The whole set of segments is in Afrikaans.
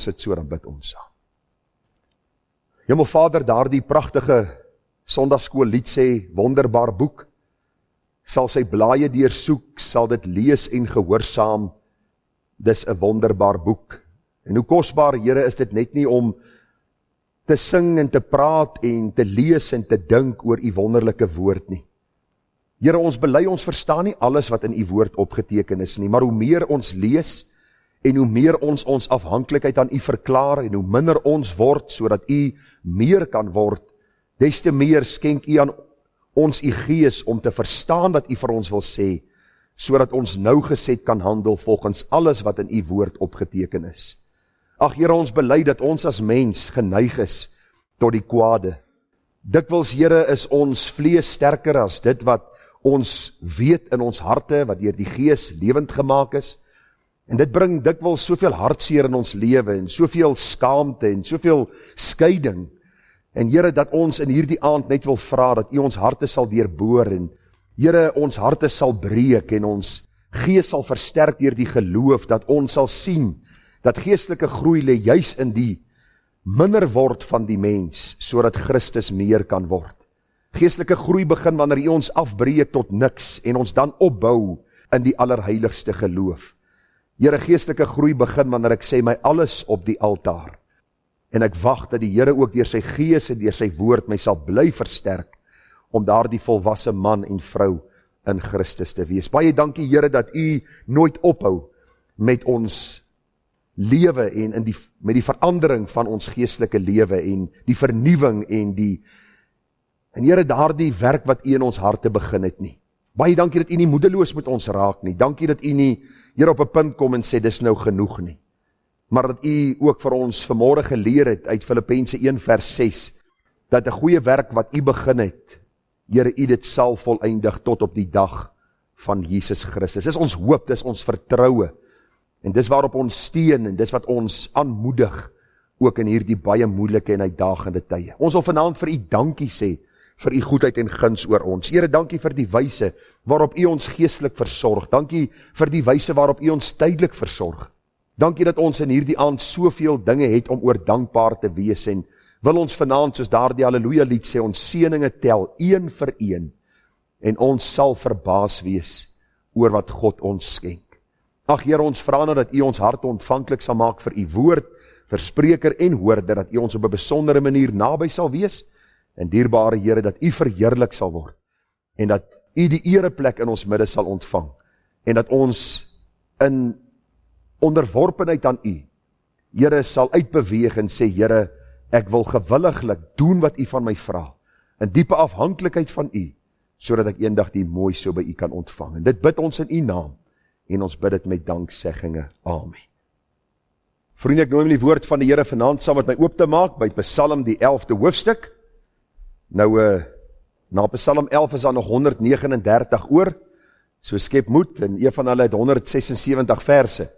sit so, dan bid ons saam. Hemelvader, daardie pragtige Sondagskool lied sê, wonderbaar boek, sal sy blaaie deursoek, sal dit lees en gehoorsaam, dis 'n wonderbaar boek. En hoe kosbaar, Here, is dit net nie om te sing en te praat en te lees en te dink oor u wonderlike woord nie. Here, ons bely, ons verstaan nie alles wat in u woord opgeteken is nie, maar hoe meer ons lees en hoe meer ons afhanklikheid aan u verklaar en hoe minder ons word, sodat u meer kan word, des te meer skenk u aan ons u gees om te verstaan wat u vir ons wil sê, sodat ons nougeset kan handel volgens alles wat in u woord opgeteken is. Ag Here, ons bely dat ons as mens geneig is tot die kwade. Dikwels, Here, is ons vlees sterker as dit wat ons weet in ons harte, wat deur die Gees lewend gemaak is. En dit bring dikwels soveel hartseer in ons lewe, en soveel skaamte, en soveel skeiding. En Here, dat ons in hierdie aand net wil vra, dat u ons harte sal deurboor, en Here, ons harte sal breek, en ons gees sal versterk deur die geloof, dat ons sal sien, dat geestelike groei lê juis in die minder word van die mens, sodat Christus meer kan word. Geestelike groei begin wanneer u ons afbreek tot niks, en ons dan opbou in die allerheiligste geloof. Here, geestelike groei begin wanneer ek sê my alles op die altaar, en ek wag dat die Here ook deur sy gees en deur sy woord my sal bly versterk, om daardie volwasse man en vrou in Christus te wees. Baie dankie Here dat u nooit ophou met ons lewe en met die verandering van ons geestelike lewe en die vernuwing en Here, daardie werk wat u in ons harte begin het nie. Baie dankie dat u nie moedeloos met ons raak nie. Dankie dat u nie, Here, op 'n punt kom en sê dis nou genoeg nie. Maar dat u ook vir ons vanmôre geleer het uit Filippense 1 vers 6 dat 'n goeie werk wat u begin het, Here, u dit sal volëindig tot op die dag van Jesus Christus. Dis ons hoop, dis ons vertroue. En dis waarop ons steun en dis wat ons aanmoedig ook in hierdie baie moeilike en uitdagende tye. Ons wil vanaand vir u dankie sê vir u goedheid en guns oor ons. Here, dankie vir die wyse waarop u ons geestelik versorg. Dankie vir die wyse waarop u ons tydelik versorg. Dankie dat ons in hierdie aand soveel dinge het om oor dankbaar te wees en wil ons vanaand soos daardie Halleluja lied sê, ons seëninge tel een vir een en ons sal verbaas wees oor wat God ons skenk. Ag Here, ons vra nou dat u ons harte ontvanklik sal maak vir u woord, vir spreker en hoorder, dat u ons op 'n besondere manier naby sal wees, en dierbare Here, dat u verheerlik sal word, en dat u die ereplek in ons midde sal ontvang, en dat ons in onderworpenheid aan u, Here, sal uitbeweeg en sê, Here, ek wil gewilliglik doen wat u van my vra, in diepe afhanklikheid van u, sodat ek eendag die mooi so by u kan ontvang. En dit bid ons in u naam, en ons bid dit met danksegginge. Amen. Vriende, ek nooi my die woord van die Here vanaand saam met my oop te maak by Psalm die 11de hoofstuk. Nou, na Psalm 11 is daar nog 139 oor, so skep moed, en een van hulle het 176 verse.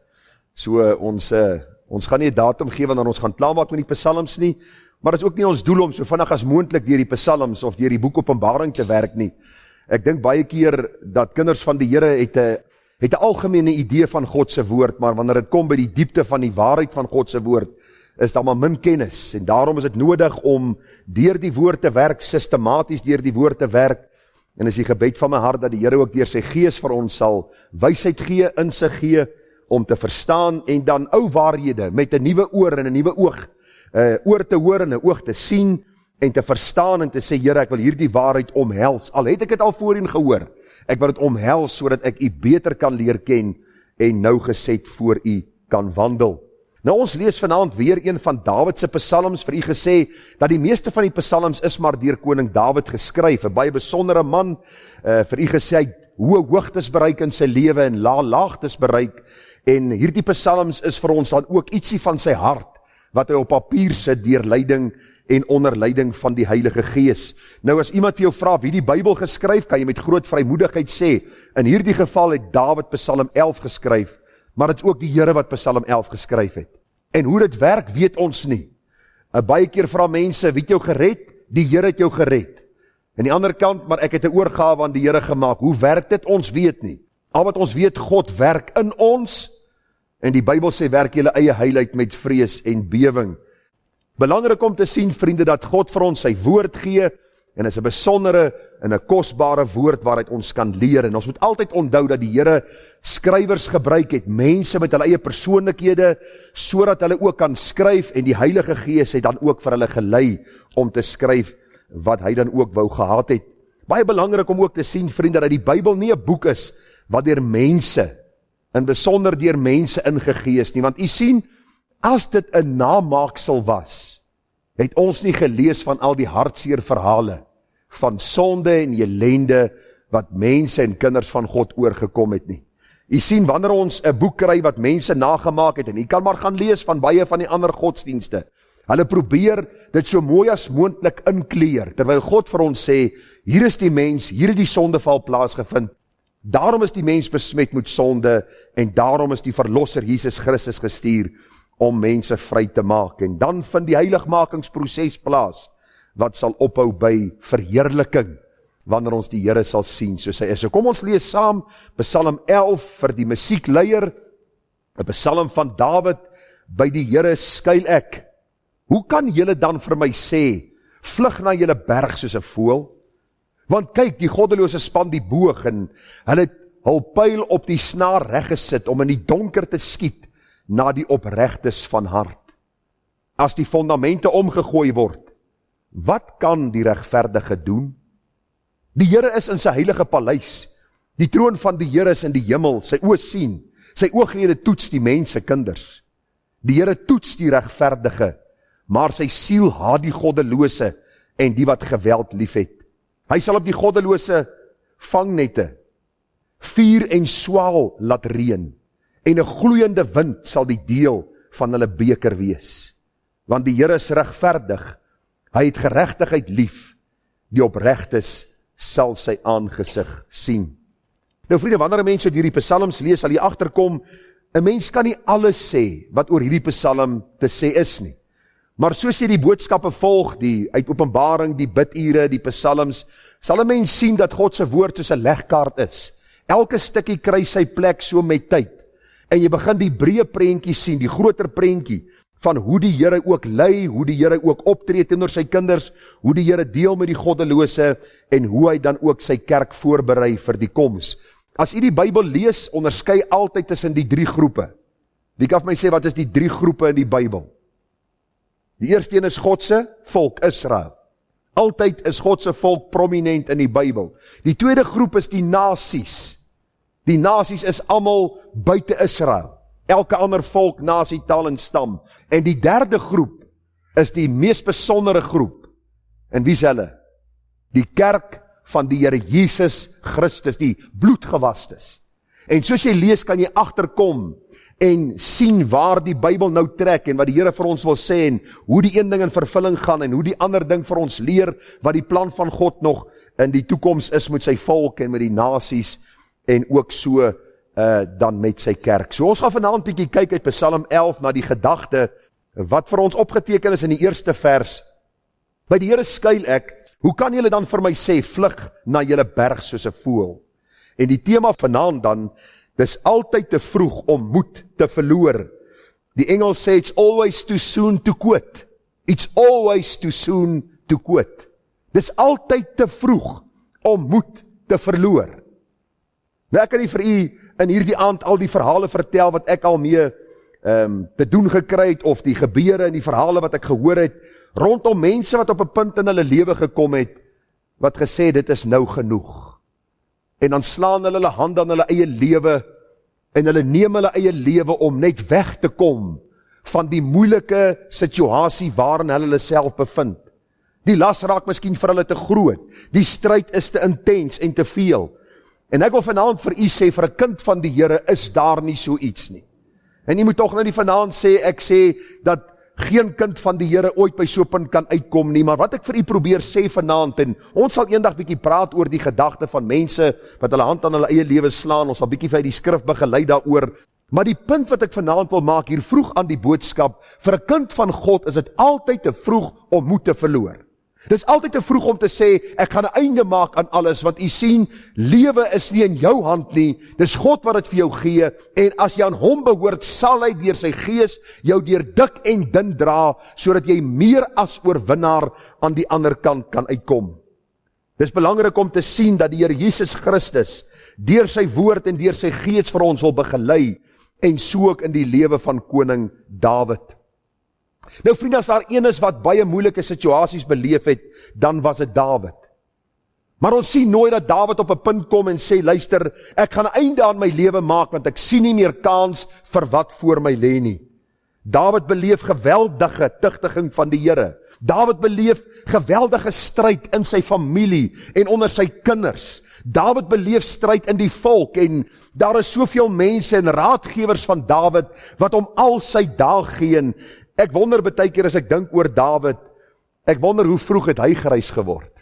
So ons gaan nie 'n datum gee wanneer ons gaan klaarmaak met die psalms nie, maar dit is ook nie ons doel om so vinnig as moontlik deur die psalms of deur die boek Openbaring te werk nie. Ek dink baie keer dat kinders van die Here het 'n algemene idee van God se woord, maar wanneer dit kom by die diepte van die waarheid van God se woord, is daar maar min kennis, en daarom is dit nodig om deur die woord te werk, sistematies deur die woord te werk, en is die gebed van my hart dat die Here ook deur sy gees vir ons sal wysheid gee, insig gee, om te verstaan, en dan ou waarhede met 'n nuwe oor en 'n nuwe oog, oor te hoor en 'n oog te sien, en te verstaan en te sê, Here, ek wil hierdie waarheid omhels, al het ek dit al voorheen gehoor, ek wil dit omhels, sodat ek u beter kan leer ken, en nougeset voor u kan wandel. Nou ons lees vanaand weer een van Dawid se psalms, vir u gesê, dat die meeste van die psalms is maar deur koning Dawid geskryf, 'n baie besondere man, vir u gesê, hy hoë hoogtes bereik in sy lewe, en laagtes bereik, en hierdie psalms is vir ons dan ook ietsie van sy hart, wat hy op papier sit deur leiding en onder leiding van die Heilige Gees. Nou as iemand vir jou vra wie die Bybel geskryf, kan jy met groot vrymoedigheid sê, in hierdie geval het Dawid Psalm 11 geskryf, maar het ook die Here wat Psalm 11 geskryf het. En hoe dit werk, weet ons nie. Baie keer vra mense, wie het jou gered? Die Here het jou gered. Aan die ander kant, maar ek het 'n oorgawe aan die Here gemaak. Hoe werk dit? Ons weet nie. Al wat ons weet, God werk in ons, En die Bybel sê, werk julle eie heil uit met vrees en bewing. Belangrik om te sien, vriende, dat God vir ons sy woord gee, en is 'n besondere en 'n kosbare woord waaruit ons kan leer. En ons moet altyd onthou dat die Here skrywers gebruik het, mense met hulle eie persoonlikhede, sodat hulle ook kan skryf, en die Heilige Gees het dan ook vir hulle gelei om te skryf wat hy dan ook wou gehad het. Baie belangrik om ook te sien, vriende, dat die Bybel nie 'n boek is wat deur mense, en besonder deur mense ingegee is nie, want u sien, as dit 'n namaaksel was, het ons nie gelees van al die hartseer verhale van sonde en ellende wat mense en kinders van God oorgekom het nie. U sien, wanneer ons 'n boek kry wat mense nagemaak het, en u kan maar gaan lees van baie van die ander godsdienste, hulle probeer dit so mooi as moontlik inkleer, terwyl God vir ons sê, hier is die mens, hier het die sondeval plaasgevind, daarom is die mens besmet met sonde, en daarom is die verlosser Jesus Christus gestuur om mense vry te maak. En dan vind die heiligmakingsproses plaas, wat sal ophou by verheerliking, wanneer ons die Here sal sien soos hy is. So kom ons lees saam Psalm 11 vir die musiekleier, 'n Psalm van Dawid, by die Here skuil ek. Hoe kan julle dan vir my sê, vlug na julle berg soos 'n voël? Want kyk, die goddelose span die boog, en hulle het hul pyl op die snaar reggesit, om in die donker te skiet, na die opregtes van hart. As die fondamente omgegooi word, wat kan die regverdige doen? Die Here is in sy heilige paleis, die troon van die Here is in die hemel, sy oë sien, sy ooglede toets die mense kinders. Die Here toets die regverdige, maar sy siel haat die goddelose, en die wat geweld liefhet. Hy sal op die goddelose vangnette, vuur en swaal laat reën, en 'n gloeiende wind sal die deel van hulle beker wees. Want die Here is regverdig, hy het geregtigheid lief, die opregtes sal sy aangesig sien. Nou vriende, wanneer 'n mens so hierdie psalms lees, sal jy agterkom, 'n mens kan nie alles sê wat oor hierdie psalm te sê is nie. Maar soos jy die boodskappe volg, die uit Openbaring, die bidure, die psalms, sal 'n mens sien dat God se woord soos 'n legkaart is. Elke stukkie kry sy plek so met tyd. En jy begin die breë prentjie sien, die groter prentjie, van hoe die Here ook lei, hoe die Here ook optree teenoor sy kinders, hoe die Here deel met die goddelose, en hoe hy dan ook sy kerk voorberei vir die koms. As jy die Bybel lees, onderskei altyd tussen die 3 groepe. Wie kan vir my sê, wat is die 3 groepe in die Bybel? Die eerste een is God se volk, Israel. Altyd is God se volk prominent in die Bybel. Die tweede groep is die nasies. Die nasies is almal buite Israel. Elke ander volk, nasie, taal en stam. En die derde groep is die mees besondere groep. En wie is hulle? Die kerk van die Here Jesus Christus, die bloedgewastes. En soos jy lees, kan jy agterkom en sien waar die Bybel nou trek, en wat die Here vir ons wil sê, en hoe die een ding in vervulling gaan, en hoe die ander ding vir ons leer, wat die plan van God nog in die toekoms is met sy volk, en met die nasies, en ook so dan met sy kerk. So ons gaan vanaand bietjie kyk uit Psalm 11 na die gedagte, wat vir ons opgeteken is in die eerste vers. By die Here skuil ek, hoe kan julle dan vir my sê, vlug na julle berg soos 'n voël? En die tema vanaand dan, dis altyd te vroeg om moed te verloor. Die Engels sê, it's always too soon to quit. It's always too soon to quit. Dis altyd te vroeg om moed te verloor. Nou ek kan nie vir u in hierdie aand al die verhale vertel wat ek al mee te doen gekry het, of die gebeure en die verhale wat ek gehoor het, rondom mense wat op 'n punt in hulle lewe gekom het, wat gesê dit is nou genoeg. En dan slaan hulle hande aan hulle eie lewe, en hulle neem hulle eie lewe om net weg te kom van die moeilike situasie waarin hulle self bevind. Die las raak miskien vir hulle te groot, die stryd is te intens en te veel. En ek wil vanaand vir u sê, vir 'n kind van die Here is daar nie so iets nie. En u moet tog nou nie vanaand sê, ek sê dat geen kind van die Here ooit by so 'n punt kan uitkom nie, maar wat ek vir u probeer sê vanaand, en ons sal eendag bietjie praat oor die gedagte van mense wat hulle hand aan hulle eie lewe slaan, ons sal bietjie vir die skrif begelei daaroor, maar die punt wat ek vanaand wil maak hier vroeg aan die boodskap, vir 'n kind van God is dit altyd te vroeg om moed te verloor. Dis altyd te vroeg om te sê, ek gaan 'n einde maak aan alles, want u sien, lewe is nie in jou hand nie, dis God wat dit vir jou gee, en as jy aan hom behoort, sal hy deur sy gees jou deur dik en dun dra, sodat jy meer as oorwinnaar aan die ander kant kan uitkom. Dis belangrik om te sien dat die Here Jesus Christus deur sy woord en deur sy gees vir ons wil begelei, en so ook in die lewe van koning Dawid. Nou vriende, as daar een is wat baie moeilike situasies beleef het, dan was dit Dawid. Maar ons sien nooit dat Dawid op 'n punt kom en sê, luister, ek gaan 'n einde aan my lewe maak, want ek sien nie meer kans vir wat voor my lê nie. Dawid beleef geweldige tugtiging van die Here. Dawid beleef geweldige stryd in sy familie en onder sy kinders. Dawid beleef stryd in die volk, en daar is soveel mense en raadgewers van Dawid wat hom al sy dae gee. Ek wonder baie keer as ek dink oor Dawid, ek wonder hoe vroeg het hy grys geword.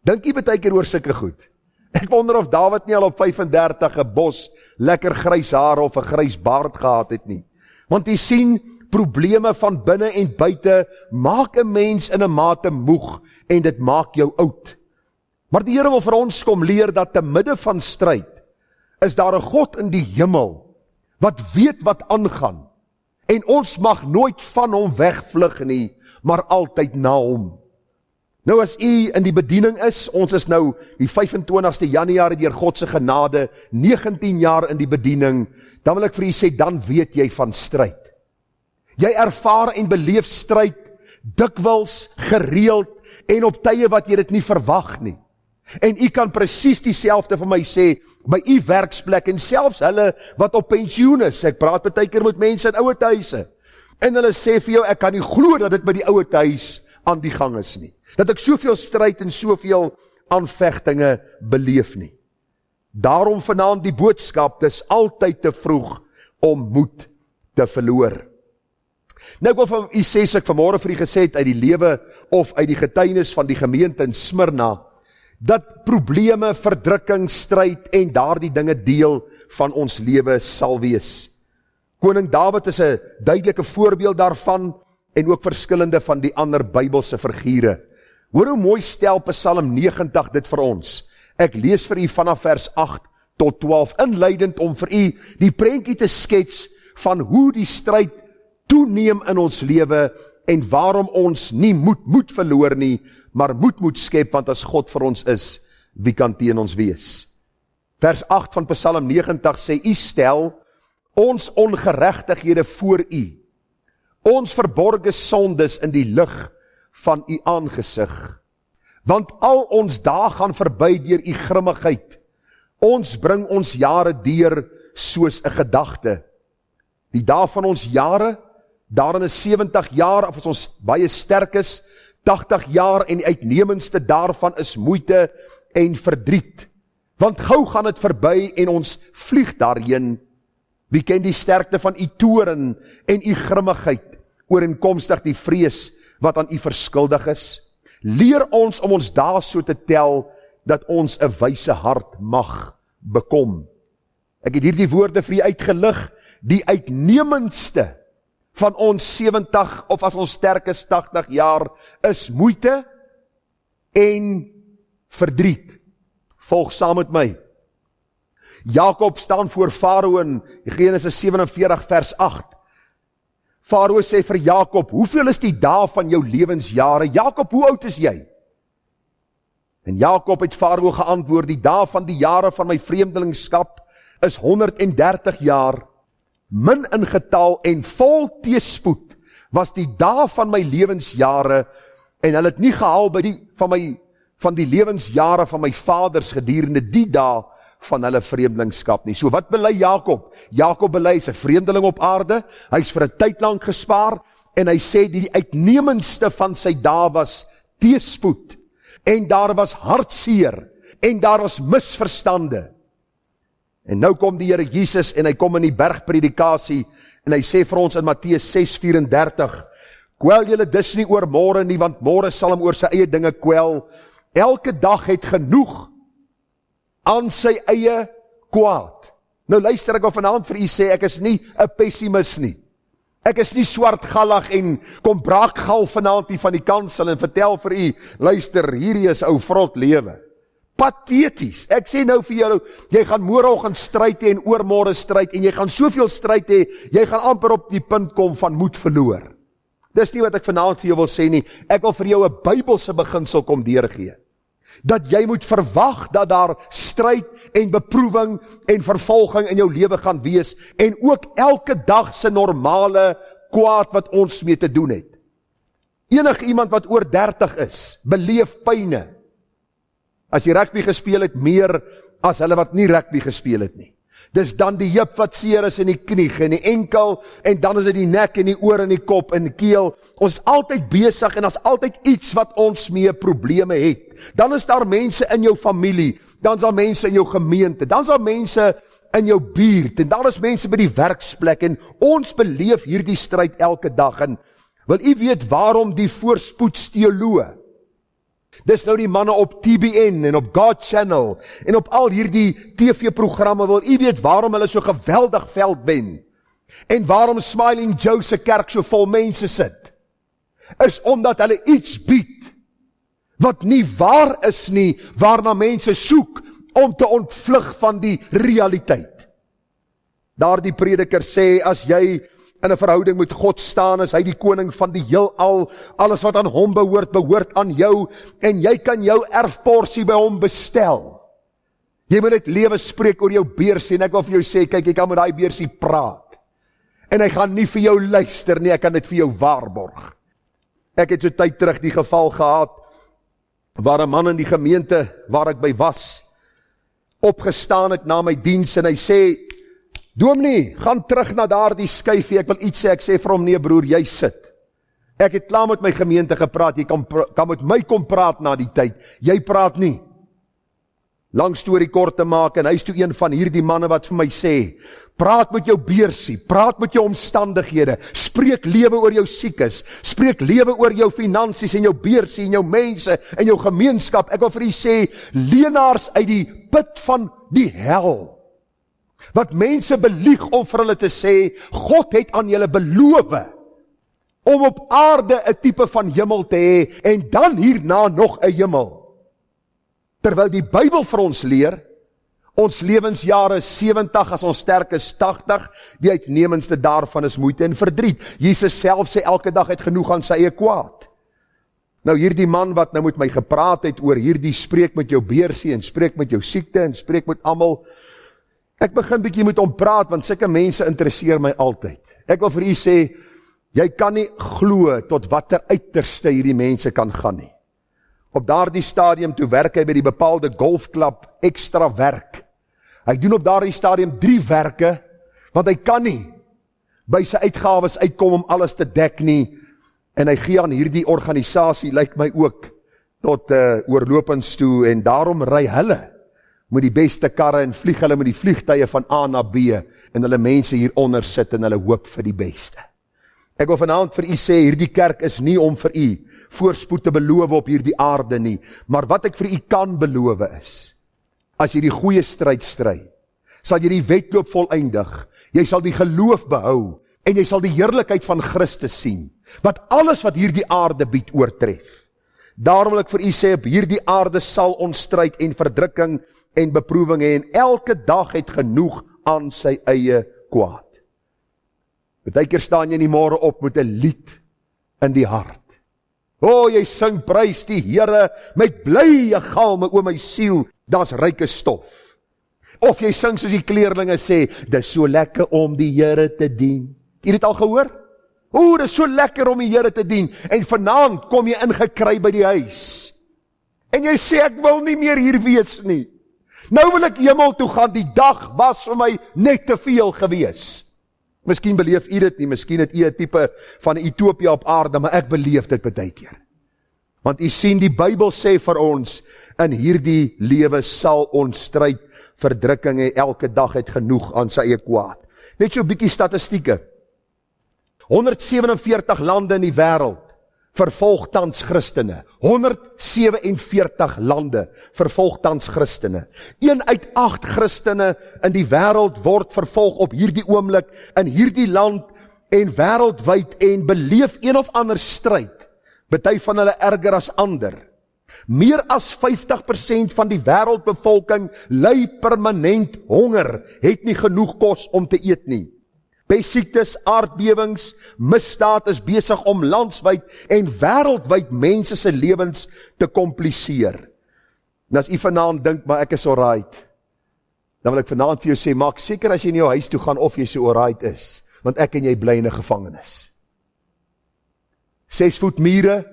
Dink jy baie keer oor sulke goed? Ek wonder of Dawid nie al op 35 'n bos lekker grys hare of 'n grys baard gehad het nie. Want jy sien, probleme van binne en buite maak 'n mens in 'n mate moeg, en dit maak jou oud. Maar die Here wil vir ons kom leer dat te midde van stryd is daar 'n God in die hemel wat weet wat aangaan, en ons mag nooit van hom wegvlug nie, maar altyd na hom. Nou as u in die bediening is, ons is nou die 25ste Januarie deur God se genade 19 jaar in die bediening, dan wil ek vir u sê, dan weet jy van stryd. Jy ervaar en beleef stryd dikwels, gereeld, en op tye wat jy dit nie verwag nie. En u kan presies dieselfde vir my sê, by u werksplek, en selfs hulle wat op pensioen is. Ek praat baie keer met mense in ouer huise, en hulle sê vir jou, ek kan nie glo dat dit by die ouer huis aan die gang is nie. Dat ek soveel stryd en soveel aanvegtinge beleef nie. Daarom vanaand die boodskap, dis altyd te vroeg om moed te verloor. Nou ek wil vir u sê, ek vanmôre vir u gesê het uit die lewe of uit die getuienis van die gemeente in Smyrna, dat probleme, verdrukking, stryd en daardie dinge deel van ons lewe sal wees. Koning Dawid is 'n duidelike voorbeeld daarvan, en ook verskillende van die ander Bybelse figure. Hoor hoe mooi stel Psalm 90 dit vir ons. Ek lees vir u vanaf vers 8 tot 12, inleidend om vir u die prentjie te skets van hoe die stryd toeneem in ons lewe, en waarom ons nie moed verloor nie, maar moed moet skep, want as God vir ons is, wie kan teen ons wees? Vers 8 van Psalm 90 sê, u stel ons ongeregtighede voor u, ons verborge sondes in die lig van u aangesig. Want al ons dae gaan verby deur u grimmigheid. Ons bring ons jare deur soos 'n gedagte. Die dae van ons jare, daarin is 70 jaar, of as ons baie sterk is, 80 jaar, en die uitnemendste daarvan is moeite en verdriet. Want gou gaan dit verby en ons vlieg daarheen. Wie ken die sterkte van u toorn en u grimmigheid, ooreenkomstig die vrees wat aan u verskuldig is? Leer ons om ons dae so te tel, dat ons 'n wyse hart mag bekom. Ek het hierdie woorde vir u uitgelig, die uitnemendste van ons 70, of as ons sterk is 80 jaar, is moeite en verdriet. Volg saam met my. Jakob staan voor Farao in Genesis 47 vers 8. Farao sê vir Jakob, hoeveel is die dae van jou lewensjare? Jakob, hoe oud is jy? En Jakob het Farao geantwoord, die dae van die jare van my vreemdelingskap is 130 jaar, min in getal en vol teëspoed was die dae van my lewensjare, en hulle het nie gehaal by van die lewensjare van my vaders gedurende die dae van hulle vreemdelingskap nie. So wat bely Jakob? Jakob bely, hy's 'n vreemdeling op aarde, hy's vir 'n tyd lank gespaar, en hy sê die uitnemendste van sy dae was teëspoed, en daar was hartseer, en daar was misverstande. En nou kom die Here Jesus, en hy kom in die bergpredikasie, en hy sê vir ons in Matteus 6:34, kwel julle dus nie oor môre nie, want môre sal hom oor sy eie dinge kwel. Elke dag het genoeg aan sy eie kwaad. Nou luister, ek wil vanaand vir u sê, ek is nie 'n pessimis nie. Ek is nie swartgallig en kom braakgal vanaand nie van die kansel en vertel vir u, luister, hierdie is ou vrot lewe. Patheties. Ek sê nou vir jou, jy gaan môreoggend stryd hê en oormôre stryd en jy gaan soveel stryd hê, jy gaan amper op die punt kom van moed verloor. Dis nie wat ek vanaand vir jou wil sê nie. Ek wil vir jou 'n Bybelse beginsel kom deurgee. Dat jy moet verwag dat daar stryd en beproewing en vervolging in jou lewe gaan wees en ook elke dag se normale kwaad wat ons mee te doen het. Enige iemand wat oor 30 is, beleef pyne. As jy rugby gespeel het, meer as hulle wat nie rugby gespeel het nie. Dis dan die heup wat seer is in die knie en die enkel en dan is dit die nek en die oor en die kop en die keel. Ons is altyd besig en daar's altyd iets wat ons mee probleme het. Dan is daar mense in jou familie, dan is daar mense in jou gemeente, dan is daar mense in jou buurt en dan is mense by die werksplek en ons beleef hierdie stryd elke dag. En wil u weet waarom die voorspoedsteoloë? Dis nou die manne op TBN en op God Channel en op al hierdie TV-programme, wil u weet waarom hulle so geweldig veld wen en waarom Smiling Joe se kerk so vol mense sit, is omdat hulle iets bied wat nie waar is nie, waarna mense soek om te ontvlug van die realiteit. Daardie prediker sê, as jy in 'n verhouding met God staan, is hy die koning van die heelal, alles wat aan hom behoort, behoort aan jou, en jy kan jou erfporsie by hom bestel. Jy moet net lewe spreek oor jou beursie, en ek wil vir jou sê, kyk, jy kan met daai beursie praat, en hy gaan nie vir jou luister nie, ek kan dit vir jou waarborg. Ek het so tyd terug die geval gehad, waar 'n man in die gemeente, waar ek by was, opgestaan het na my diens, en hy sê, Dominee, gaan terug na daardie skyfie, ek wil iets sê, ek sê vir hom, nee broer, jy sit. Ek het klaar met my gemeente gepraat, jy kan met my kom praat na die tyd, jy praat nie. Lang storie kort te maak, en hy is toe een van hierdie manne wat vir my sê, praat met jou beursie, praat met jou omstandighede, spreek lewe oor jou siekes, spreek lewe oor jou finansies en jou beursie en jou mense en jou gemeenskap. Ek wil vir u sê, leenaars uit die put van die hel, wat mense belieg om vir hulle te sê, God het aan julle beloof om op aarde 'n tipe van hemel te hê en dan hierna nog 'n hemel. Terwyl die Bybel vir ons leer, ons lewensjare is 70, as ons sterk is 80, die uitnemendste daarvan is moeite en verdriet. Jesus self sê elke dag het genoeg aan sy eie kwaad. Nou hierdie man wat nou met my gepraat het oor hierdie spreek met jou beursie en spreek met jou siekte en spreek met almal, ek begin bietjie met hom praat, want sulke mense interesseer my altyd. Ek wil vir u sê, jy kan nie glo tot watter uiterste hierdie mense kan gaan nie. Op daardie stadium toe werk hy by die bepaalde golfklub, ekstra werk. Hy doen op daardie stadium 3 werke, want hy kan nie by sy uitgawes uitkom om alles te dek nie, en hy gee aan hierdie organisasie, lyk my ook, tot oorlopends toe, en daarom ry hulle met die beste karre en vlieg hulle met die vliegtuie van A na B en hulle mense hieronder sit en hulle hoop vir die beste. Ek wil vanaand vir u sê, hierdie kerk is nie om vir u voorspoed te beloof op hierdie aarde nie, maar wat ek vir u kan beloof is, as jy die goeie stryd stry, sal jy die wedloop voleindig, jy sal die geloof behou en jy sal die heerlikheid van Christus sien, wat alles wat hierdie aarde bied oortref. Daarom wil ek vir u sê, op hierdie aarde sal ons stryd en verdrukking en beproewing hê, en elke dag het genoeg aan sy eie kwaad. Partykeer staan jy in die môre op met 'n lied in die hart. O, jy sing prys die Here met blye galme, o my siel, daar's ryke stof. Of jy sing soos die kleerlinge sê, dis so lekker om die Here te dien. Jy het dit al gehoor? O, dis so lekker om die Here te dien, en vanaand kom jy ingekry by die huis, en jy sê, ek wil nie meer hier wees nie. Nou wil ek hemel toe gaan, die dag was vir my net te veel gewees. Miskien beleef u dit nie, miskien het u 'n tipe van Utopia op aarde, maar ek beleef dit baie keer. Want u sien, die Bybel sê vir ons, in hierdie lewe sal ons stryd, verdrukking hê, elke dag het genoeg aan sy eie kwaad. Net so 'n bietjie statistieke. 147 lande in die wêreld vervolg tans Christene. 147 lande vervolg tans Christene. 1 uit 8 Christene in die wêreld word vervolg op hierdie oomblik in hierdie land en wêreldwyd en beleef een of ander stryd, party van hulle erger as ander. Meer as 50% van die wêreldbevolking ly permanent honger, het nie genoeg kos om te eet nie. Pestsiektes, aardbewings, misdaad is besig om landswyd en wêreldwyd mense se lewens te kompliseer. En as jy vanaand dink, maar ek is alright, dan wil ek vanaand vir jou sê, maak seker as jy in jou huis toe gaan of jy so alright is, want ek en jy bly in 'n gevangenis. 6 voet mure,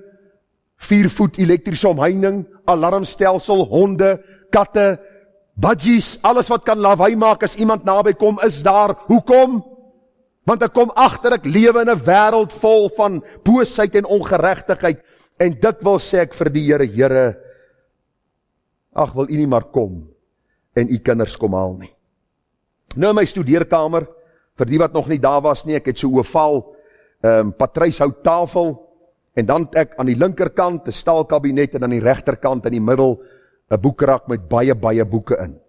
4 voet elektriese omheining, alarmstelsel, honde, katte, budgies, alles wat kan lawaai maak as iemand naby kom, is daar. Hoekom? Want ek kom agter, ek lewe in 'n wêreld vol van boosheid en ongeregtigheid, en dikwels sê ek vir die Here, Here, ag, wil U nie maar kom, en U kinders kom haal nie. Nou in my studeerkamer, vir die wat nog nie daar was nie, ek het so ovaal, patruishout tafel, en dan het ek aan die linkerkant 'n staalkabinet, en aan die regterkant in die middel 'n boekrak met baie boeke in.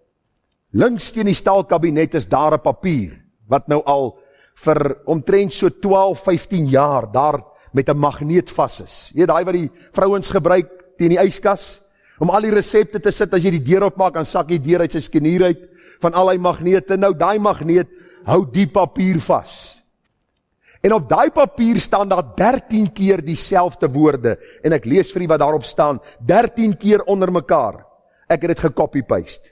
Links teen die staalkabinet is daar 'n papier, wat nou al vir omtrent so 12-15 jaar daar met 'n magneet vas is. Jy weet daai wat die vrouens gebruik teen die yskas, om al die resepte te sit, as jy die deur opmaak, dan sak die deur uit sy skenier uit, van al die magnete. Nou daai magneet hou die papier vas. En op daai papier staan daar 13 keer dieselfde woorde, en ek lees vir u wat daarop staan, 13 keer onder mekaar. Ek het dit gecopy-paste.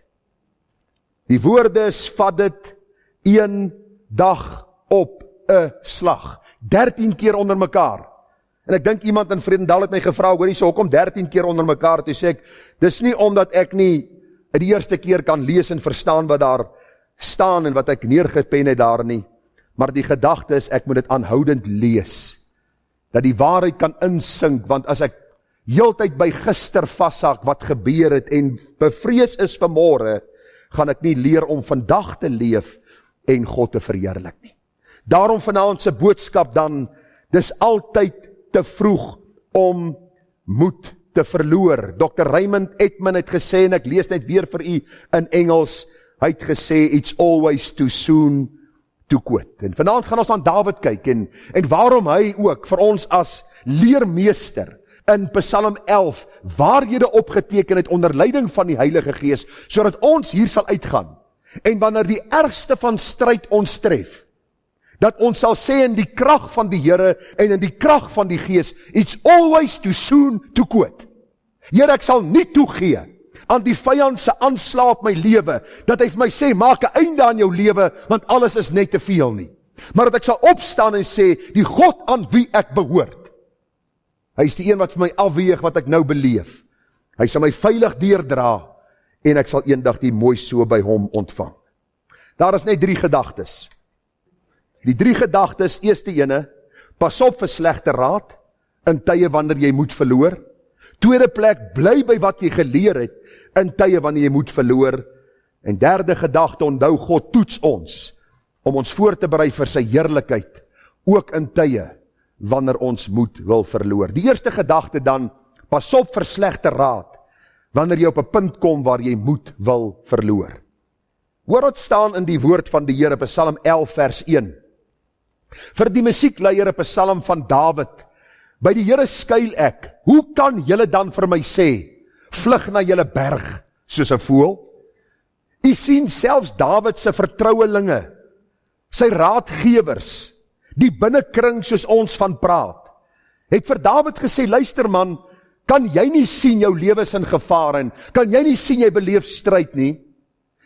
Die woorde is, vat dit 1 dag op 'n slag. 13 keer onder mekaar. En ek dink iemand in Vredendal het my gevra, hoor jy so, hoekom 13 keer onder mekaar? Toe sê ek, dis nie omdat ek nie die eerste keer kan lees en verstaan wat daar staan en wat ek neergepen het daar nie, maar die gedagte is, ek moet dit aanhoudend lees, dat die waarheid kan insink, want as ek heeltyd by gister vashak wat gebeur het en bevrees is vir môre, gaan ek nie leer om vandag te leef en God te verheerlik nie. Daarom vanaand se boodskap dan, dis altyd te vroeg om moed te verloor. Dr. Raymond Edman het gesê, en ek lees net weer vir u in Engels, hy het gesê, it's always too soon to quit. En vanaand gaan ons aan Dawid kyk, en waarom hy ook vir ons as leermeester in Psalm 11 waarhede opgeteken het onder leiding van die Heilige Gees, sodat ons hier sal uitgaan, en wanneer die ergste van stryd ons tref, dat ons sal sê in die krag van die Here en in die krag van die Gees, it's always too soon to quit. Here, ek sal nie toegee aan die vyand se aanslag op my lewe, dat hy vir my sê, maak 'n einde aan jou lewe, want alles is net te veel nie. Maar dat ek sal opstaan en sê, die God aan wie ek behoort, hy is die een wat vir my afweeg wat ek nou beleef. Hy sal my veilig deurdra, en ek sal eendag die mooi so by hom ontvang. Daar is net 3 gedagtes. Die 3 gedagtes, eerste ene, pas op vir slegte raad, in tye wanneer jy moed verloor. Tweede plek, bly by wat jy geleer het, in tye wanneer jy moed verloor. En derde gedagte, onthou God toets ons, om ons voor te berei vir sy heerlikheid, ook in tye wanneer ons moed wil verloor. Die eerste gedagte dan, pas op vir slegte raad, wanneer jy op 'n punt kom waar jy moed wil verloor. Hoor wat staan in die woord van die Here, Psalm 11 vers 1. Vir die musiekleier 'n psalm van Dawid. By die Here skuil ek. Hoe kan julle dan vir my sê, vlug na julle berg soos 'n voël? U sien selfs Dawid se vertrouelinge, sy raadgewers, die binnekring soos ons van praat, het vir Dawid gesê, luister man, kan jy nie sien jou lewe is in gevaar en kan jy nie sien jy beleef stryd nie?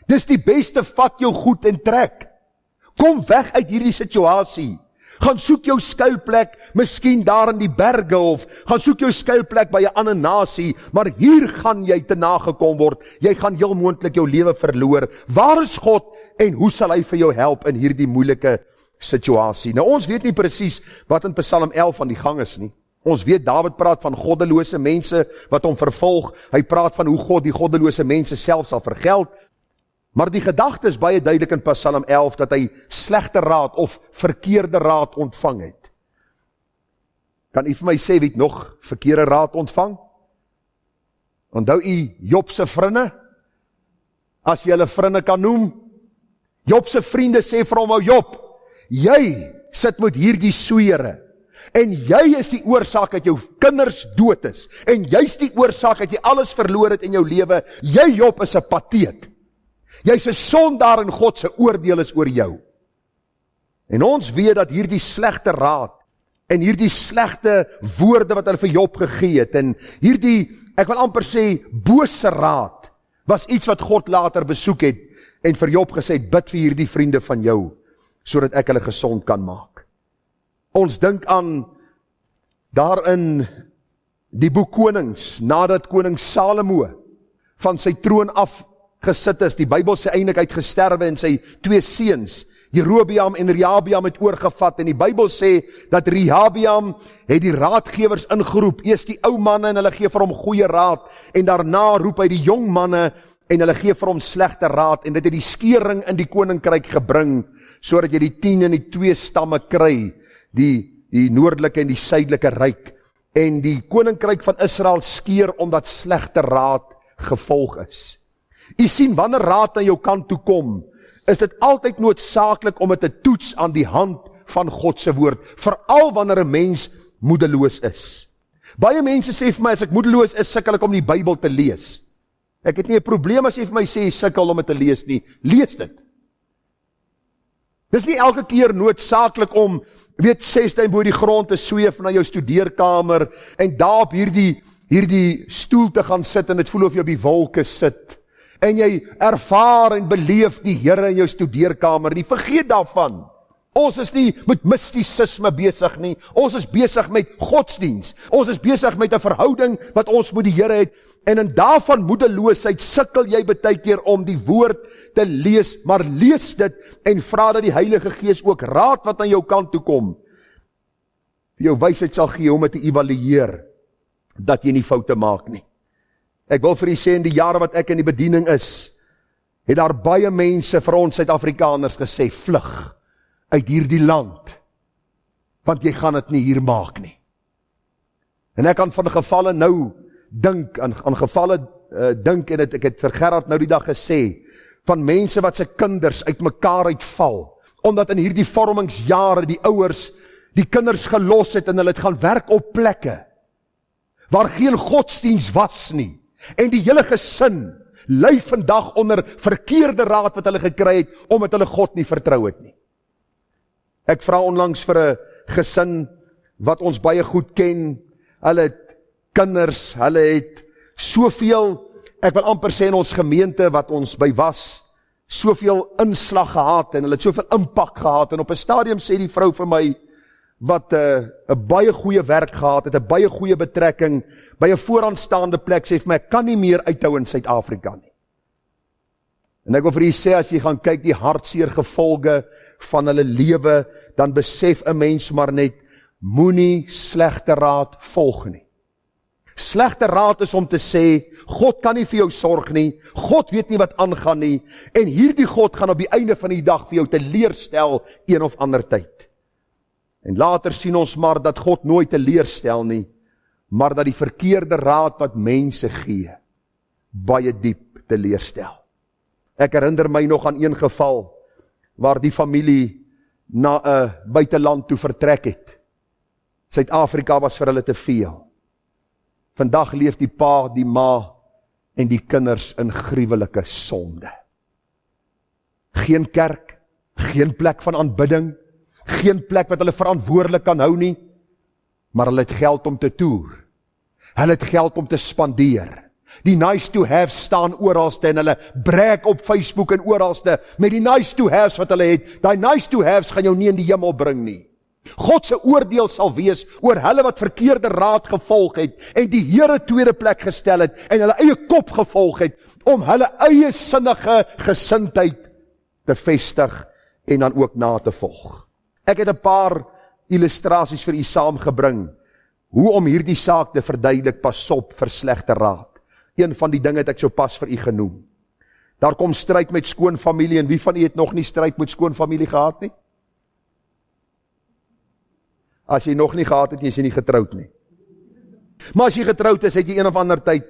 Dis die beste, vat jou goed en trek. Kom weg uit hierdie situasie. Gaan soek jou skuilplek, miskien daar in die berge, of gaan soek jou skuilplek by 'n ander nasie, maar hier gaan jy te nagekom word. Jy gaan heel moontlik jou lewe verloor. Waar is God en hoe sal hy vir jou help in hierdie moeilike situasie? Nou ons weet nie presies wat in Psalm 11 aan die gang is nie. Ons weet Dawid praat van goddelose mense wat hom vervolg. Hy praat van hoe God die goddelose mense self sal vergeld. Maar die gedagte is baie duidelik in Psalm 11 dat hy slegte raad of verkeerde raad ontvang het. Kan u vir my sê wie het nog verkeerde raad ontvang? Onthou u Job se vriende? As jy hulle vriende kan noem. Job se vriende sê vir hom, ou Job, jy sit met hierdie sweere, en jy is die oorsaak dat jou kinders dood is, en jy's die oorsaak dat jy alles verloor het in jou lewe, jy Job is 'n pateet. Jy's 'n sondaar en God se oordeel is oor jou. En ons weet dat hierdie slegte raad, en hierdie slegte woorde wat hulle vir Job gegee het, en hierdie, ek wil amper sê, bose raad, was iets wat God later besoek het, en vir Job gesê het, bid vir hierdie vriende van jou, sodat ek hulle gesond kan maak. Ons dink aan, daarin die boek Konings, nadat koning Salomo van sy troon afgesit is, die Bybel sê eintlik hy het gesterwe en sy 2 seuns, Jerobeam en Rehabeam het oorgevat, en die Bybel sê dat Rehabeam het die raadgewers ingeroep, eers die ou manne en hulle gee vir hom goeie raad, en daarna roep hy die jong manne en hulle gee vir hom slegte raad, en dit het die skeuring in die koninkryk gebring, sodat jy die 10 en die 2 stamme kry, die noordelike en die suidelike ryk, en die koninkryk van Israel skeur omdat slegte raad gevolg is. U sien, wanneer raad aan jou kant toe kom, is dit altyd noodsaaklik om dit te toets aan die hand van God se woord, veral wanneer 'n mens moedeloos is. Baie mense sê vir my, as ek moedeloos is, sukkel ek om die Bybel te lees. Ek het nie 'n probleem as jy vir my sê, sukkel om dit te lees nie, lees dit. Dis nie elke keer noodsaaklik om, 6 duim bo die grond te sweef na jou studeerkamer, en daar op hierdie stoel te gaan sit, en dit voel of jy op die wolke sit, en jy ervaar en beleef die Here in jou studeerkamer nie. Vergeet daarvan. Ons is nie met mistisisme besig nie. Ons is besig met godsdiens. Ons is besig met 'n verhouding wat ons met die Here het. En in daarvan moedeloosheid sukkel jy baie keer om die woord te lees, maar lees dit en vra dat die Heilige Gees ook raad wat aan jou kant toe kom, vir jou wysheid sal gee om dit te evalueer, dat jy nie foute maak nie. Ek wil vir u sê, in die jare wat ek in die bediening is, het daar baie mense vir ons Suid-Afrikaners gesê, vlug uit hierdie land, want jy gaan dit nie hier maak nie. En ek kan van gevalle nou dink, aan gevalle dink, en ek het vir Gerard nou die dag gesê, van mense wat se kinders uit mekaar uitval, omdat in hierdie vormingsjare die ouers die kinders gelos het, en hulle het gaan werk op plekke, waar geen godsdiens was nie, en die hele gesin ly vandag onder verkeerde raad wat hulle gekry het, omdat hulle God nie vertrou het nie. Ek vra onlangs vir 'n gesin, wat ons baie goed ken, hulle het kinders, hulle het soveel, ek wil amper sê in ons gemeente wat ons by was, soveel inslag gehad, en hulle het soveel impak gehad, en op 'n stadium sê die vrou vir my, wat 'n baie goeie werk gehad het, 'n baie goeie betrekking, by 'n vooraanstaande plek, sê vir my, ek kan nie meer uithou in Suid-Afrika nie. En ek wil vir u sê, as jy gaan kyk die hartseer gevolge van hulle lewe, dan besef 'n mens maar net, moenie slegte raad volg nie. Slegte raad is om te sê, God kan nie vir jou sorg nie, God weet nie wat aangaan nie, en hierdie God gaan op die einde van die dag vir jou teleurstel een of ander tyd. En later sien ons maar dat God nooit teleurstel nie, maar dat die verkeerde raad wat mense gee, baie diep teleurstel. Ek herinner my nog aan een geval, waar die familie na 'n buiteland toe vertrek het. Suid-Afrika was vir hulle te veel. Vandag leef die pa, die ma en die kinders in gruwelike sonde. Geen kerk, geen plek van aanbidding, geen plek wat hulle verantwoordelik kan hou nie, maar hulle het geld om te toer. Hulle het geld om te spandeer. Die nice to have staan oralste, en hulle brag op Facebook en oralste met die nice to haves wat hulle het. Die nice to haves gaan jou nie in die hemel bring nie. God se oordeel sal wees oor hulle wat verkeerde raad gevolg het, en die Here tweede plek gestel het, en hulle eie kop gevolg het, om hulle eie sinnige gesindheid te vestig, en dan ook na te volg. Ek het 'n paar illustrasies vir u saamgebring, hoe om hierdie saak te verduidelik, pas op vir slegte raad. Een van die dinge het ek so pas vir u genoem. Daar kom stryd met skoonfamilie, en wie van u het nog nie stryd met skoonfamilie gehad nie? As jy nog nie gehad het, is jy nie getroud nie. Maar as jy getroud is, het jy een of ander tyd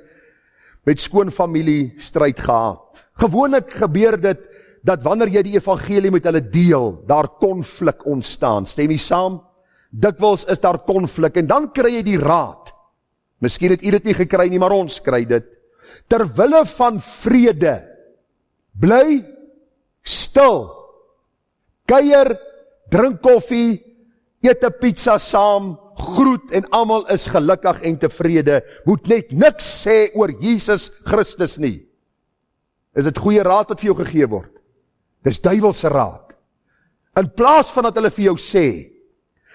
met skoonfamilie stryd gehad. Gewoonlik gebeur dit dat wanneer jy die evangelie met hulle deel, daar konflik ontstaan. Stem jy saam? Dikwels is daar konflik, en dan kry jy die raad. Miskien het jy dit nie gekry nie, maar ons kry dit. Terwille van vrede, bly stil, kuier, drink koffie, eet 'n pizza saam, groet en almal is gelukkig en tevrede. Moet net niks sê oor Jesus Christus nie. Is dit goeie raad wat vir jou gegee word? Dis duiwelse raad. In plaas van dat hulle vir jou sê,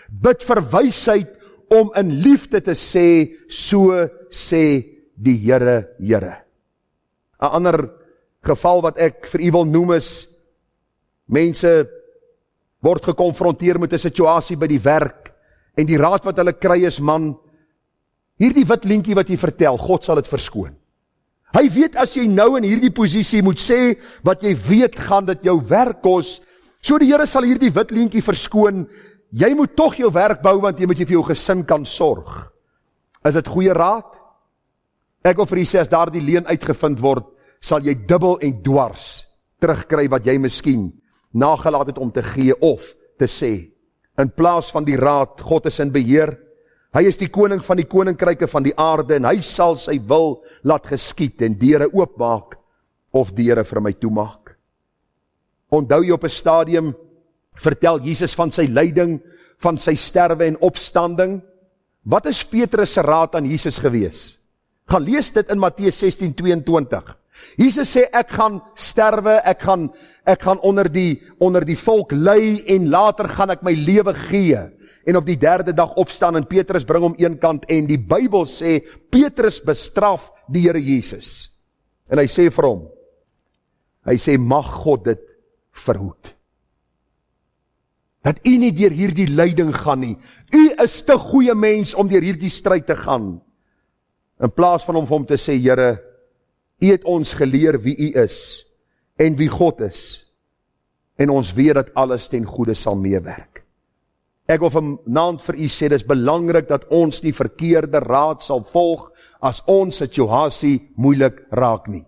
bid vir wysheid om in liefde te sê, so sê die Here, Here. 'n ander geval wat ek vir u wil noem is, mense word gekonfronteer met 'n situasie by die werk, en die raad wat hulle kry is, man, hierdie wit lintjie wat jy vertel, God sal dit verskoon. Hy weet as jy nou in hierdie posisie moet sê, wat jy weet gaan dit jou werk kos, so die Here sal hierdie wit lintjie verskoon, jy moet tog jou werk bou, want jy moet vir jou gesin kan sorg. Is dit goeie raad? Ek wil vir u sê, as daar die leen uitgevind word, sal jy dubbel en dwars terugkry wat jy miskien nagelaat het om te gee of te sê. In plaas van die raad, God is in beheer, hy is die koning van die koninkryke van die aarde, en hy sal sy wil laat geskied, en deure oopmaak, of deure vir my toemaak. Onthou jy op 'n stadium, vertel Jesus van sy lyding, van sy sterwe en opstanding. Wat is Petrus se raad aan Jesus gewees? Gaan lees dit in Matteus 16:22. Jesus sê, ek gaan sterwe, ek gaan onder die volk ly, en later gaan ek my lewe gee, en op die 3de dag opstaan, en Petrus bring hom een kant, en die Bybel sê, Petrus bestraf die Here Jesus, en hy sê vir hom, hy sê, mag God dit verhoed, dat u nie deur hierdie lyding gaan nie, u is te goeie mens om deur hierdie stryd te gaan, in plaas van om vir hom te sê, Here, u het ons geleer wie u is, en wie God is, en ons weet dat alles ten goeie sal meewerk. Ek wil vanaand vir u sê, dit is belangrik dat ons nie verkeerde raad sal volg, as ons situasie moeilik raak nie.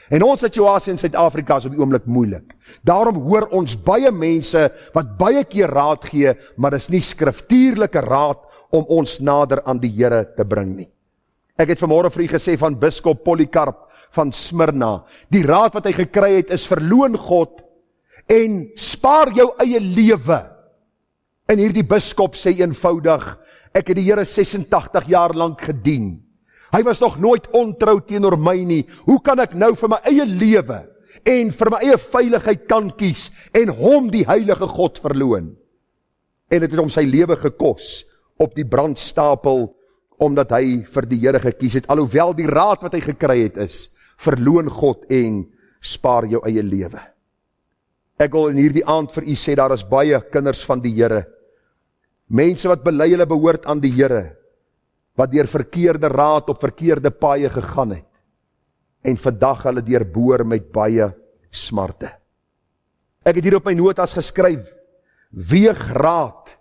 En ons situasie in Suid-Afrika is op die oomblik moeilik. Daarom hoor ons baie mense, wat baie keer raad gee, maar dis nie skriftuurlike raad, om ons nader aan die Here te bring nie. Ek het vanmôre vir u gesê van biskop Polycarp van Smyrna, die raad wat hy gekry het is, verloon God, en spaar jou eie lewe. En hierdie biskop sê eenvoudig, ek het die Here 86 jaar lank gedien, hy was nog nooit ontrou teenoor my nie, hoe kan ek nou vir my eie lewe, en vir my eie veiligheid kan kies, en hom die heilige God verloon? En het hom sy lewe gekos, op die brandstapel, omdat hy vir die Here gekies het, alhoewel die raad wat hy gekry het is, verloon God en spaar jou eie lewe. Ek wil in hierdie aand vir u sê, daar is baie kinders van die Here, mense wat bely hulle behoort aan die Here, wat deur verkeerde raad op verkeerde paaie gegaan het, en vandag hulle deurboor met baie smarte. Ek het hier op my notas geskryf, weeg raad,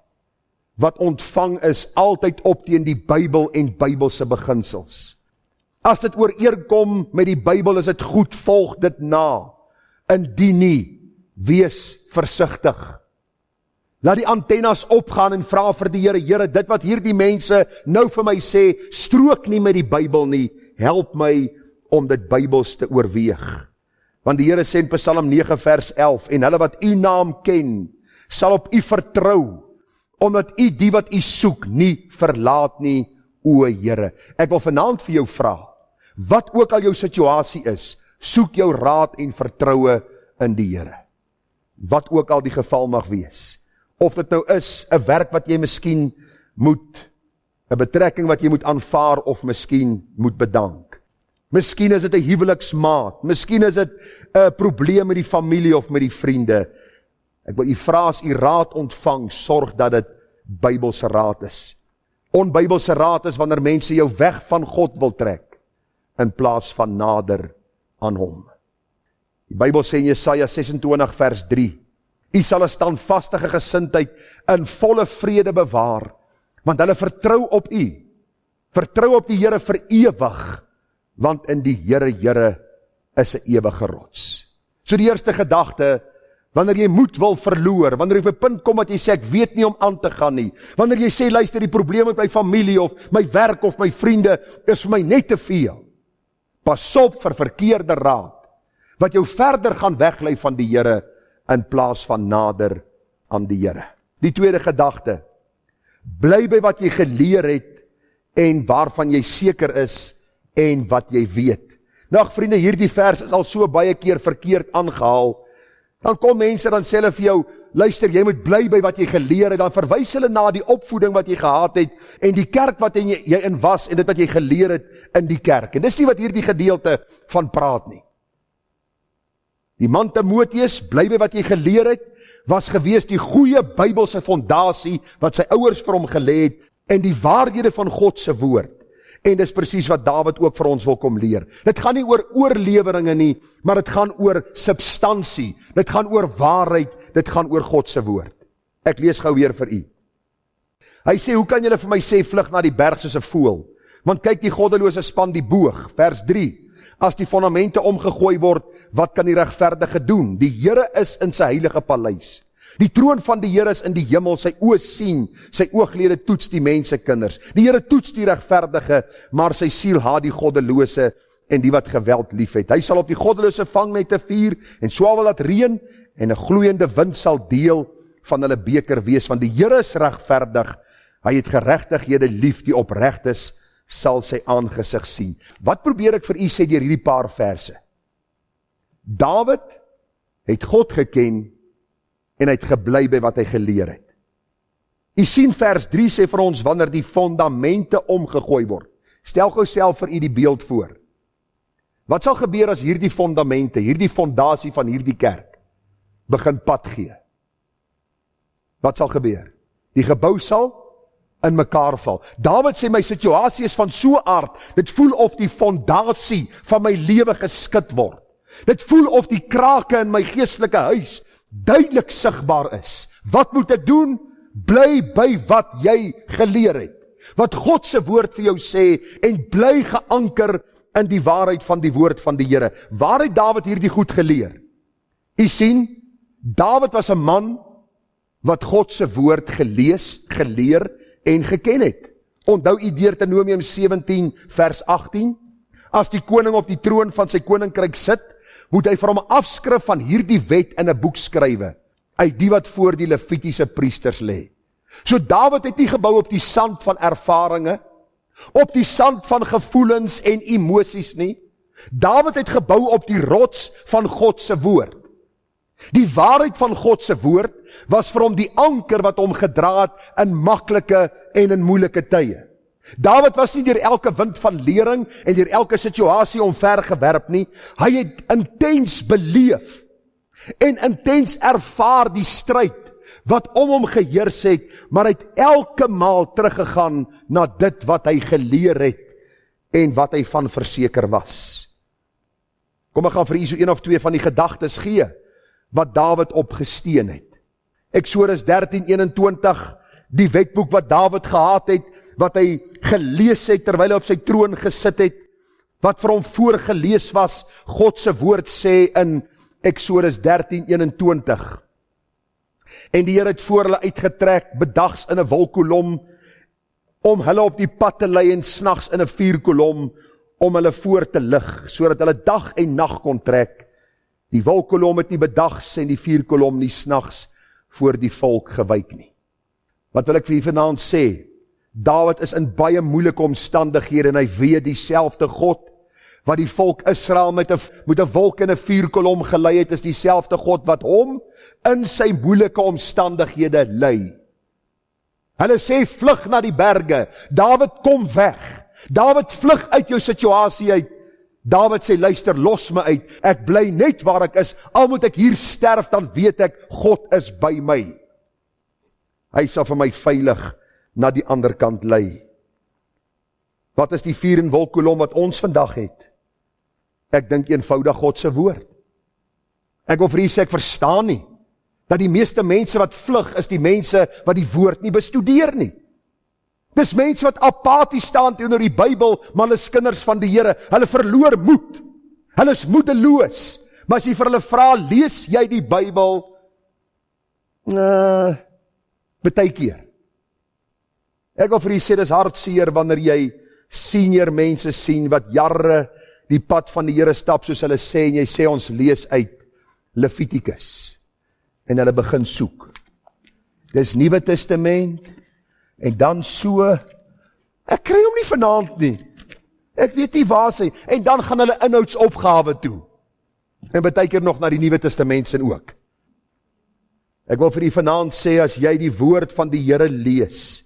wat ontvang is, altyd op teen die Bybel en Bybelse beginsels. As dit ooreenkom met die Bybel, is dit goed, volg dit na. Indien nie, wees versigtig. Laat die antennes opgaan en vra vir die Here, Here, dit wat hierdie mense nou vir my sê, strook nie met die Bybel nie, help my om dit Bybels te oorweeg. Want die Here sê in Psalm 9 vers 11, en hulle wat u naam ken, sal op u vertrou, omdat u die wat u soek nie verlaat nie, o Here. Ek wil vanaand vir jou vra, wat ook al jou situasie is, soek jou raad en vertroue in die Here. Wat ook al die geval mag wees. Of dit nou is 'n werk wat jy miskien moet, 'n betrekking wat jy moet aanvaar of miskien moet bedank. Miskien is dit 'n huweliksmaat, miskien is dit 'n probleem met die familie of met die vriende. Ek wil u vra, as u raad ontvang, sorg dat dit Bybelse raad is. Onbybelse raad is wanneer mense jou weg van God wil trek, in plaas van nader aan hom. Die Bybel sê in Jesaja 26 vers 3, u sal 'n standvastige gesindheid in volle vrede bewaar, want hulle vertrou op u. Vertrou op die Here vir ewig, want in die Here is 'n ewige rots. So die eerste gedagte, Wanneer jy moed wil verloor, wanneer jy op 'n punt kom wat jy sê, ek weet nie om aan te gaan nie. Wanneer jy sê, luister, die probleem met my familie of my werk of my vriende is vir my net te veel. Pas op vir verkeerde raad, wat jou verder gaan weglei van die Here, in plaas van nader aan die Here. Die tweede gedagte, bly by wat jy geleer het, en waarvan jy seker is, en wat jy weet. Nou vriende, hierdie vers is al so baie keer verkeerd aangehaal. Dan kom mense, dan sê hulle vir jou, luister, jy moet bly by wat jy geleer het, dan verwys hulle na die opvoeding wat jy gehad het, en die kerk wat jy in was, en dit wat jy geleer het in die kerk. En dis nie wat hierdie gedeelte van praat nie. Die man Timoteus, bly by wat jy geleer het, was gewees die goeie Bybelse fondasie, wat sy ouers vir hom gelê het, en die waarhede van God se woord. En dis presies wat Dawid ook vir ons wil kom leer. Dit gaan nie oor oorleweringe nie, maar dit gaan oor substansie, dit gaan oor waarheid, dit gaan oor God se woord. Ek lees gou weer vir u. Hy sê, hoe kan julle vir my sê, vlug na die berg soos 'n voël? Want kyk, die goddelose span die boog. Vers 3, as die fondamente omgegooi word, wat kan die regverdige doen? Die Here is in sy heilige paleis. Die troon van die Here is in die hemel, sy oë sien, sy ooglede toets die mensekinders. Die Here toets die regverdige, maar sy siel haat die goddelose en die wat geweld liefhet. Hy sal op die goddelose vangnette vuur en swavel laat reën, en 'n gloeiende wind sal deel van hulle beker wees, want die Here is regverdig, hy het geregtighede lief, die opregtes sal sy aangesig sien. Wat probeer ek vir u sê deur hierdie paar verse? Dawid het God geken, en hy het gebly by wat hy geleer het. U sien vers 3 sê vir ons, wanneer die fondamente omgegooi word. Stel gou self vir u die beeld voor. Wat sal gebeur as hierdie fondamente, hierdie fondasie van hierdie kerk, begin pad gee? Wat sal gebeur? Die gebou sal in mekaar val. Dawid sê, my situasie is van so aard, dit voel of die fondasie van my lewe geskit word. Dit voel of die krake in my geestelike huis duidelik sigbaar is. Wat moet ek doen? Bly by wat jy geleer het. Wat God se woord vir jou sê, en bly geanker in die waarheid van die woord van die Here. Waar het Dawid hierdie goed geleer? U sien, Dawid was 'n man wat God se woord gelees, geleer en geken het. Onthou u Deuteronomium 17 vers 18? As die koning op die troon van sy koninkryk sit, moet hy vir hom 'n afskrif van hierdie wet in 'n boek skrywe, uit die wat voor die Levitiese priesters lê. So Dawid het nie gebou op die sand van ervarings, op die sand van gevoelens en emosies nie. Dawid het gebou op die rots van God se woord. Die waarheid van God se woord was vir hom die anker wat hom gedra het in maklike en in moeilike tye. Dawid was nie deur elke wind van lering en deur elke situasie omvergewerp nie. Hy het intens beleef en intens ervaar die stryd wat om hom geheers het, maar hy het elke maal teruggegaan na dit wat hy geleer het en wat hy van verseker was. Kom ek gaan vir u so een of twee van die gedagtes gee wat Dawid opgesteen het. Eksodus 13:21, die wetboek wat Dawid gehad het, wat hy gelees het terwyl hy op sy troon gesit het, wat vir hom voorgelees was, God se woord sê in Eksodus 13:21. En die Here het voor hulle uitgetrek, bedags in 'n wolkkolom, om hulle op die pad te lei en snags in 'n vuurkolom, om hulle voor te lig, sodat hulle dag en nag kon trek. Die wolkkolom het nie bedags en die vuurkolom nie snags voor die volk gewyk nie. Wat wil ek vir u vanaand sê? Dawid is in baie moeilike omstandighede en hy weet dieselfde God wat die volk Israel met 'n wolk en 'n vuurkolom gelei het, is dieselfde God wat hom in sy moeilike omstandighede lei. Hulle sê vlug na die berge. Dawid, kom weg. Dawid, vlug uit jou situasie uit. Dawid sê, luister, los my uit. Ek bly net waar ek is. Al moet ek hier sterf, dan weet ek God is by my. Hy sal vir my veilig na die ander kant lei. Wat is die vuur en wolkkolom wat ons vandag het? Ek dink eenvoudig God se woord. Ek wil vir u sê, ek verstaan nie dat die meeste mense wat vlug is die mense wat die woord nie bestudeer nie. Dis mense wat apaties staan teenoor die Bybel, maar hulle is kinders van die Here. Hulle verloor moed. Hulle is moedeloos. Maar as jy vir hulle vra, lees jy die Bybel? Baie keer. Ek wil vir julle sê, dis hartseer wanneer jy senior mense sien wat jare die pad van die Here stap, soos hulle sê, en jy sê ons lees uit Levitikus, en hulle begin soek. Dis Nuwe Testament, en dan so, ek kry hom nie vanaand nie, ek weet nie waar sy, en dan gaan hulle inhoudsopgawe toe, en baie keer nog na die Nuwe Testament sin ook. Ek wil vir die vanaand sê, as jy die woord van die Here lees,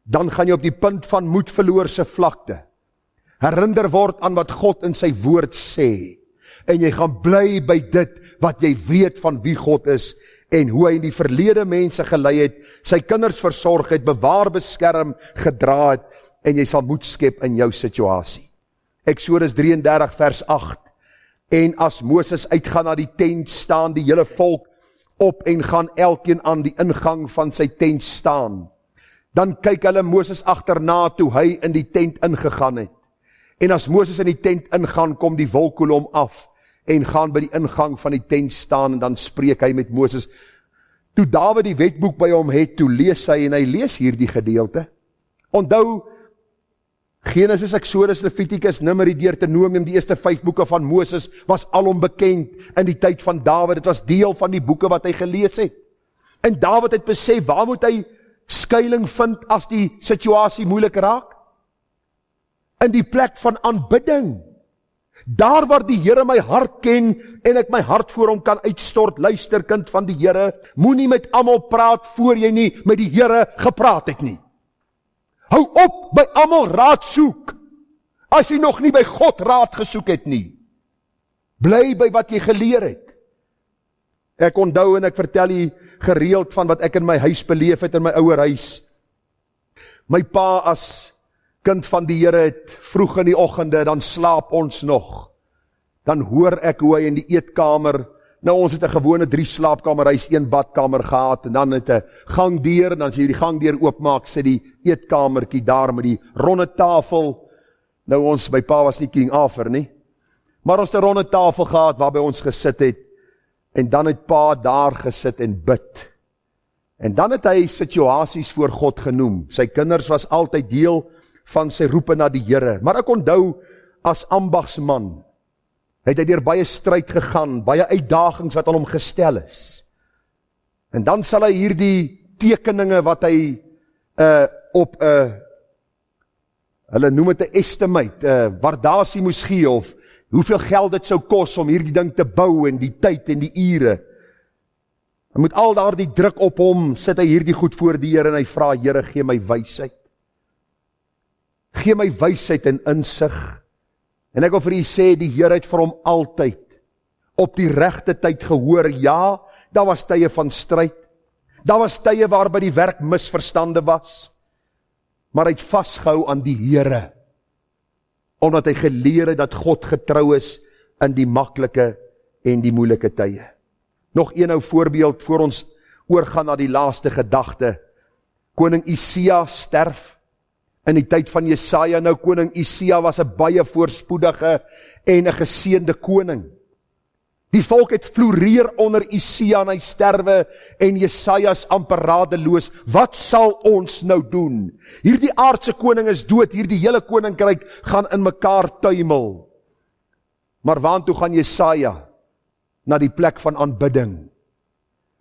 dan gaan jy op die punt van moedverloorse vlakte herinner word aan wat God in sy woord sê, en jy gaan bly by dit wat jy weet van wie God is, en hoe hy in die verlede mense gelei het, sy kinders versorg het, bewaar, beskerm, gedra het, en jy sal moed skep in jou situasie. Eksodus 33 vers 8, en as Moses uitgaan na die tent, staan die hele volk op en gaan elkeen aan die ingang van sy tent staan. Dan kyk hulle Moses agterna toe hy in die tent ingegaan het. En as Moses in die tent ingaan, kom die wolkkolom af en gaan by die ingang van die tent staan, en dan spreek hy met Moses. Toe Dawid die wetboek by hom het, toe lees hy, en hy lees hierdie gedeelte. Onthou, Genesis, Exodus, Levitikus, Numeri, Deuteronomium, die eerste 5 boeke van Moses, was alom bekend in die tyd van Dawid. Dit was deel van die boeke wat hy gelees het. En Dawid het besef, waar moet hy skuiling vind as die situasie moeilik raak? In die plek van aanbidding. Daar waar die Here my hart ken, en ek my hart voor hom kan uitstort, luister kind van die Here, moenie met almal praat, voor jy nie met die Here gepraat het nie. Hou op by almal raad soek, as jy nog nie by God raad gesoek het nie. Bly by wat jy geleer het. Ek onthou en ek vertel jy gereeld van wat ek in my huis beleef het, in my ouer huis. My pa as kind van die Here het, vroeg in die oggende, dan slaap ons nog. Dan hoor ek hoe hy in die eetkamer, nou ons het 'n gewone 3 slaapkamerhuis, 1 badkamer gehad, en dan het 'n gangdeur, en dan as jy die gangdeur oopmaak, sit die eetkamertjie daar met die ronde tafel. Nou my pa was nie King Arthur nie, maar ons het 'n ronde tafel gehad, waarby ons gesit het, en dan het pa daar gesit en bid. En dan het hy situasies voor God genoem. Sy kinders was altyd deel van sy roepe na die Here. Maar ek onthou, as ambagsman, het hy deur baie stryd gegaan, baie uitdagings wat aan hom gestel is. En dan sal hy hierdie tekeninge wat hy op hulle noem dit 'n estimate, waardasie moes gee, of hoeveel geld dit sou kos om hierdie ding te bou, en die tyd en die ure. En met al daardie druk op hom, sit hy hierdie goed voor die Here, en hy vra, Here, gee my wysheid. Gee my wysheid en insig. En ek wil vir u sê, die Here het vir hom altyd op die regte tyd gehoor. Ja, daar was tye van stryd. Daar was tye waarby die werk misverstande was. Maar hy het vasgehou aan die Here, omdat hy geleer het dat God getrou is in die maklike en die moeilike tye. Nog een ou voorbeeld voor ons oorgaan na die laaste gedagte. Koning Usia sterf in die tyd van Jesaja. Nou koning Usia was 'n baie voorspoedige en 'n geseënde koning. Die volk het floreer onder Usia en hy sterwe, en Jesaja's amper radeloos. Wat sal ons nou doen? Hierdie aardse koning is dood, hierdie hele koninkryk gaan in mekaar tuimel. Maar waartoe gaan Jesaja? Na die plek van aanbidding.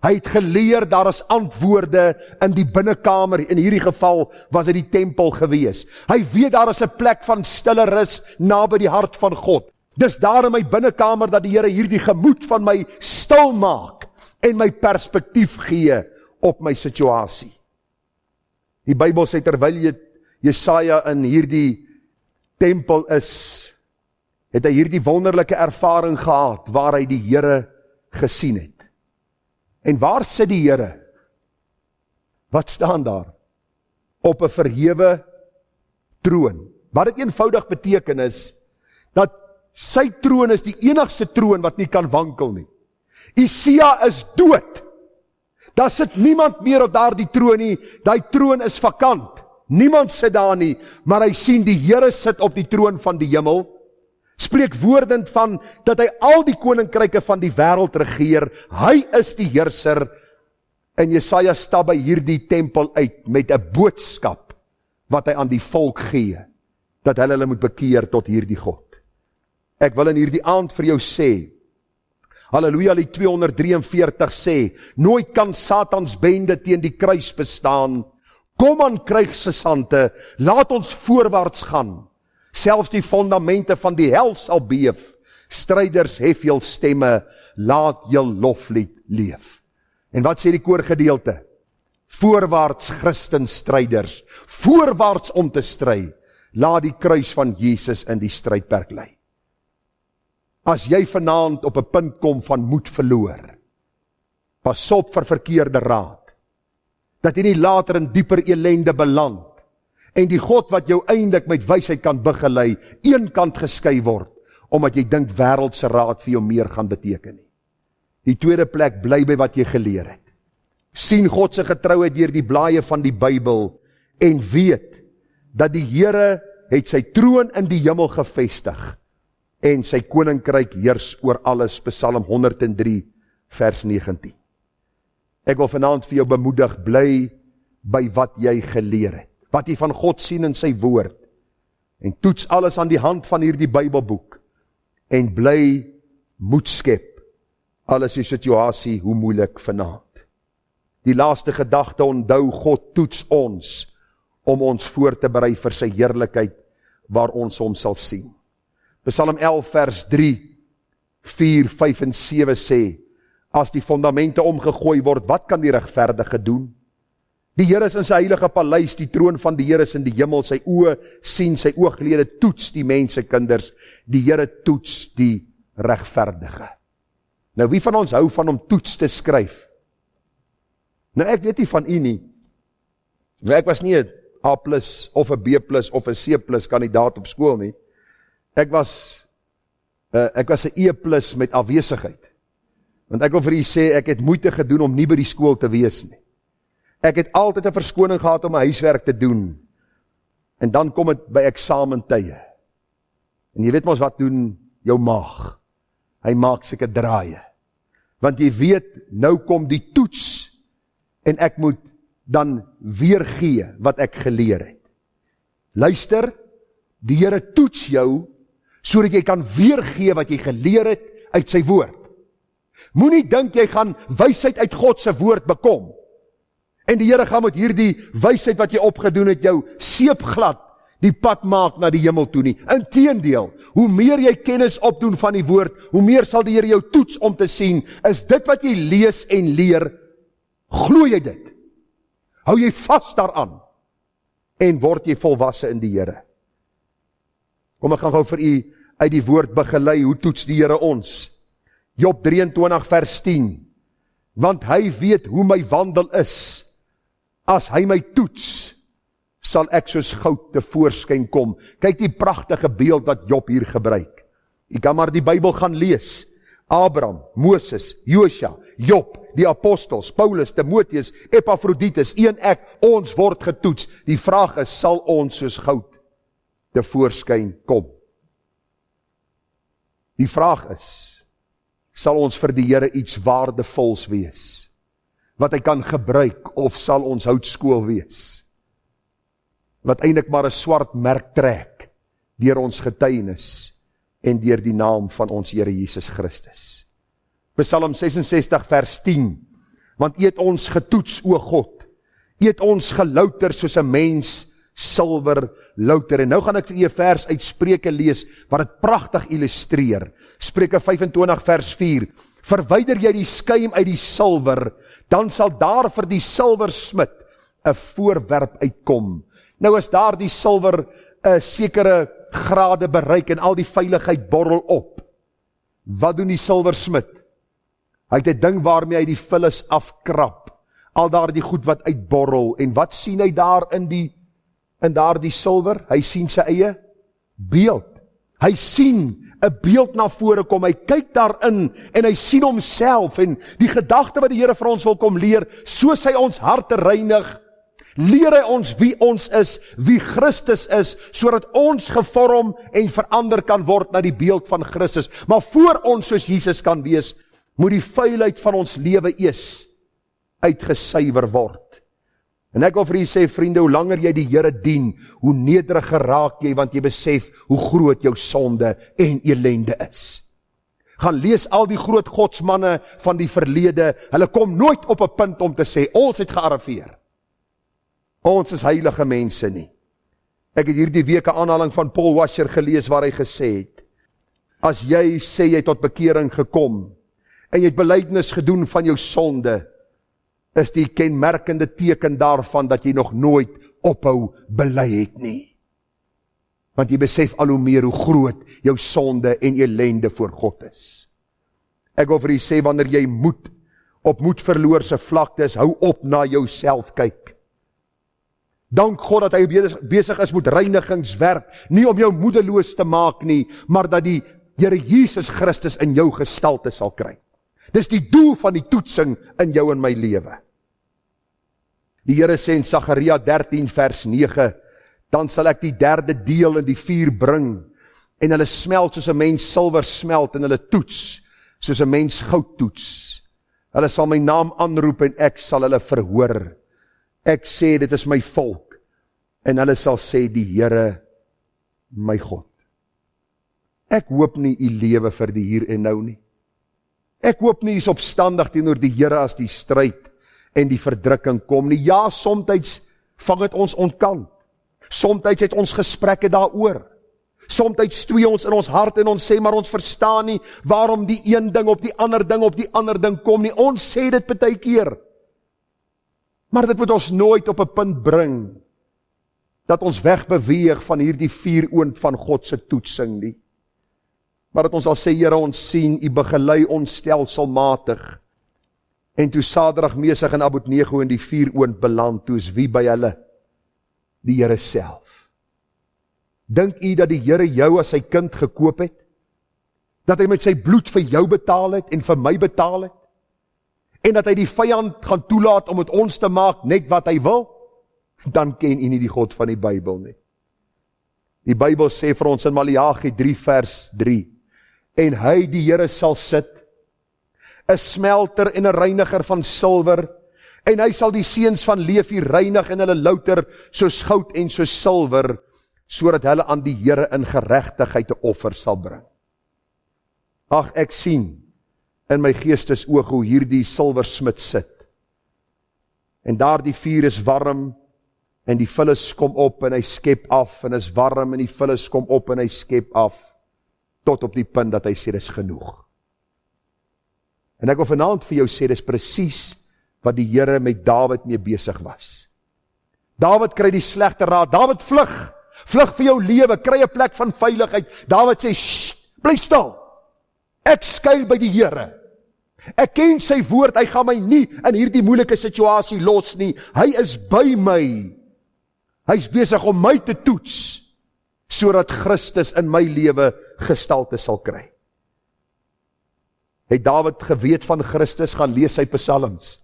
Hy het geleer, daar is antwoorde in die binnekamer, in hierdie geval was dit die tempel gewees. Hy weet daar is 'n plek van stille rus naby die hart van God. Dis daar in my binnekamer dat die Here hierdie gemoed van my stil maak en my perspektief gee op my situasie. Die Bybel sê terwyl Jesaja in hierdie tempel is, het hy hierdie wonderlike ervaring gehad waar hy die Here gesien het. En waar sit die Here? Wat staan daar? Op 'n verhewe troon. Wat dit eenvoudig beteken is, dat sy troon is die enigste troon wat nie kan wankel nie. Usia is dood. Daar sit niemand meer op daardie troon nie. Daai troon is vakant. Niemand sit daar nie, maar hy sien die Here sit op die troon van die hemel. Spreek woordend van dat hy al die koninkryke van die wêreld regeer. Hy is die heerser. En Jesaja stap by hierdie tempel uit met 'n boodskap wat hy aan die volk gee, dat hulle moet bekeer tot hierdie God. Ek wil in hierdie aand vir jou sê, Halleluja, Lied 243 sê, nooit kan Satans bende teen die kruis bestaan. Kom aan krygsgesante, laat ons voorwaarts gaan. Selfs die fondamente van die hel sal beef. Stryders hef jul stemme, laat jul loflied leef. En wat sê die koorgedeelte? Voorwaarts Christenstryders, voorwaarts om te stry. Laat die kruis van Jesus in die strydperk lei. As jy vanaand op 'n punt kom van moed verloor, pas op vir verkeerde raad, dat jy nie later in dieper elende beland, en die God wat jou eindelik met wysheid kan begelei, eenkant geskei word, omdat jy dink wêreldse raad vir jou meer gaan beteken nie. Die tweede plek, bly by wat jy geleer het. Sien God se getrouheid deur die blaaie van die Bybel, en weet, dat die Here het sy troon in die hemel gevestig, en sy koninkryk heers oor alles, Psalm 103 vers 19. Ek wil vanaand vir jou bemoedig, bly by wat jy geleer het, wat jy van God sien in sy woord, en toets alles aan die hand van hierdie Bybelboek, en bly moed skep, alles die situasie, hoe moeilik vanaand. Die laaste gedagte, onthou, God toets ons, om ons voor te berei vir sy heerlikheid, waar ons hom sal sien. Psalm 11 vers 3, 4, 5 en 7 sê, as die fondamente omgegooi word, wat kan die regverdige doen? Die Here is in sy heilige paleis, die troon van die Here is in die hemel, sy oë sien, sy ooglede toets die mensekinders, die Here toets die regverdige. Nou wie van ons hou van om toets te skryf? Nou ek weet nie van u nie, nou ek was nie 'n A+ of 'n B+ of 'n C+ kandidaat op skool nie, ek was 'n E+ met afwesigheid. Want ek wil vir u sê, ek het moeite gedoen om nie by die skool te wees nie. Ek het altyd 'n verskoning gehad om my huiswerk te doen. En dan kom dit by eksamentye. En jy weet mos wat doen jou maag. Hy maak seker draaie. Want jy weet, nou kom die toets, en ek moet dan weer gee wat ek geleer het. Luister, die Here toets jou, sodat jy kan weergee wat jy geleer het uit sy woord. Moenie dink jy gaan wysheid uit God se woord bekom, en die Here gaan met hierdie wysheid wat jy opgedoen het, jou seepglad die pad maak na die hemel toe nie. Inteendeel, hoe meer jy kennis opdoen van die woord, hoe meer sal die Here jou toets om te sien, is dit wat jy lees en leer, glo jy dit? Hou jy vas daaraan, en word jy volwasse in die Here? Kom, ek gaan gou vir u uit die woord begelei, hoe toets die Here ons? Job 23 vers 10, want hy weet hoe my wandel is, as hy my toets, sal ek soos goud tevoorskyn kom. Kyk die pragtige beeld wat Job hier gebruik. Jy kan maar die Bybel gaan lees, Abraham, Moses, Josua, Job, die apostels, Paulus, Timoteus, Epaphroditus, ek, ons word getoets. Die vraag is, sal ons soos goud tevoorskyn kom? Die vraag is, sal ons vir die Here iets waardevols wees, wat hy kan gebruik, of sal ons houtskool wees, wat eintlik maar 'n swart merk trek, deur ons getuienis, en deur die naam van ons Here Jesus Christus. Psalm 66 vers 10, want U het ons getoets, o God, U het ons gelouter soos 'n mens silwer louter. En nou gaan ek vir u 'n vers uit Spreuke lees, wat dit pragtig illustreer. Spreuke 25 vers 4, verwyder jy die skuim uit die silwer, dan sal daar vir die silwersmid 'n voorwerp uitkom. Nou as daar die silwer 'n sekere grade bereik en al die veiligheid borrel op, wat doen die silwersmid? Hy het 'n ding waarmee hy die vullis afkrap, al daar die goed wat uitborrel, en wat sien hy daar in daar die silwer? Hy sien sy eie beeld. Hy sien 'n beeld na vore kom, hy kyk daarin, en hy sien homself, en die gedagte wat die Here vir ons wil kom leer, soos hy ons harte reinig, leer hy ons wie ons is, wie Christus is, sodat ons gevorm en verander kan word na die beeld van Christus. Maar voor ons soos Jesus kan wees, moet die vuilheid van ons lewe eers uitgesuiwer word. En ek wil vir julle sê, vriende, hoe langer jy die Here dien, hoe nederiger raak jy, want jy besef hoe groot jou sonde en elende is. Gaan lees al die groot godsmanne van die verlede, hulle kom nooit op 'n punt om te sê, ons het gearriveer. Ons is heilige mense nie. Ek het hierdie week 'n aanhaling van Paul Washer gelees waar hy gesê het, as jy sê jy tot bekering gekom, en jy het belydenis gedoen van jou sonde, is die kenmerkende teken daarvan dat jy nog nooit ophou bely het nie. Want jy besef al hoe meer hoe groot jou sonde en ellende voor God is. Ek wil vir jy sê, wanneer jy op moedverloorse vlaktes, hou op na jouself kyk. Dank God dat hy besig is met reinigingswerk, nie om jou moedeloos te maak nie, maar dat die Here Jesus Christus in jou gestalte sal kry. Dis die doel van die toetsing in jou en my lewe. Die Here sê in Sagaria 13 vers 9, dan sal ek die derde deel in die vuur bring, en hulle smelt soos 'n mens silwer smelt, en hulle toets soos 'n mens goud toets. Hulle sal my naam aanroep en ek sal hulle verhoor. Ek sê dit is my volk, en hulle sal sê die Here my God. Ek hoop nie u lewe vir die hier en nou nie. Ek hoop nie is opstandig teenoor die Here as die stryd en die verdrukking kom nie. Ja, somtyds vang het ons ontkant. Somtyds het ons gesprekke daaroor. Somtyds stoei ons in ons hart en ons sê, maar ons verstaan nie waarom die een ding op die ander ding kom nie. Ons sê dit baie keer. Maar dit moet ons nooit op 'n punt bring dat ons wegbeweeg van hierdie vuuroond van God se toetsing nie. Maar dat ons al sê, Here, ons sien, u begelei ons stelselmatig. En toe Sadrag, Mesach en Abednego in die vuuroond beland, toe is wie by hulle? Die Here self. Dink u dat die Here jou as sy kind gekoop het? Dat hy met sy bloed vir jou betaal het en vir my betaal het? En dat hy die vyand gaan toelaat om met ons te maak net wat hy wil? Dan ken u nie die God van die Bybel nie. Die Bybel sê vir ons in Maleagi 3 vers 3, en hy, die Here, sal sit, 'n smelter en 'n reiniger van silwer, en hy sal die seuns van Levi reinig en hulle louter soos goud en soos silwer, sodat hulle aan die Here in geregtigheid 'n offer sal bring. Ag, ek sien in my geestesoog hoe hierdie silwersmid sit. En daar die vuur is warm, en die vullis kom op en hy skep af, en is warm en die vullis kom op en hy skep af, tot op die punt dat hy sê, dis genoeg. En ek wil vanaand vir jou sê, dis presies wat die Here met Dawid mee besig was. Dawid kry die slegte raad, Dawid vlug vir jou lewe, kry 'n plek van veiligheid. Dawid sê, "Sst, bly stil, ek skuil by die Here. Ek ken sy woord, hy gaan my nie in hierdie moeilike situasie los nie, hy is by my. Hy is besig om my te toets, sodat Christus in my lewe gestalte sal kry." Het Dawid geweet van Christus, gaan lees sy psalms.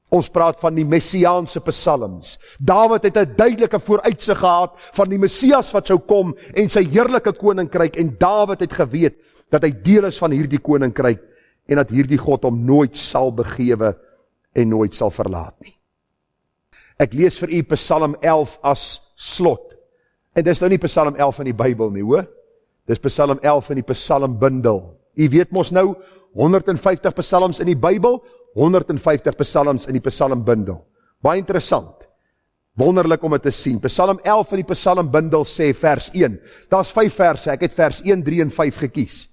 Ons praat van die messiaanse psalms. Dawid het 'n duidelike vooruitsig gehad van die Messias wat sou kom en sy heerlike koninkryk, en Dawid het geweet dat hy deel is van hierdie koninkryk en dat hierdie God hom nooit sal begewe en nooit sal verlaat nie. Ek lees vir u Psalm 11 as slot. En dis nou nie Psalm 11 in die Bybel nie, hoor. Dis Psalm 11 in die psalmbundel. U weet mos nou, 150 psalms in die Bybel, 150 psalms in die psalmbundel. Baie interessant. Wonderlik om dit te sien. Psalm 11 in die psalmbundel sê vers 1. Daar's 5 verse, ek het vers 1, 3 en 5 gekies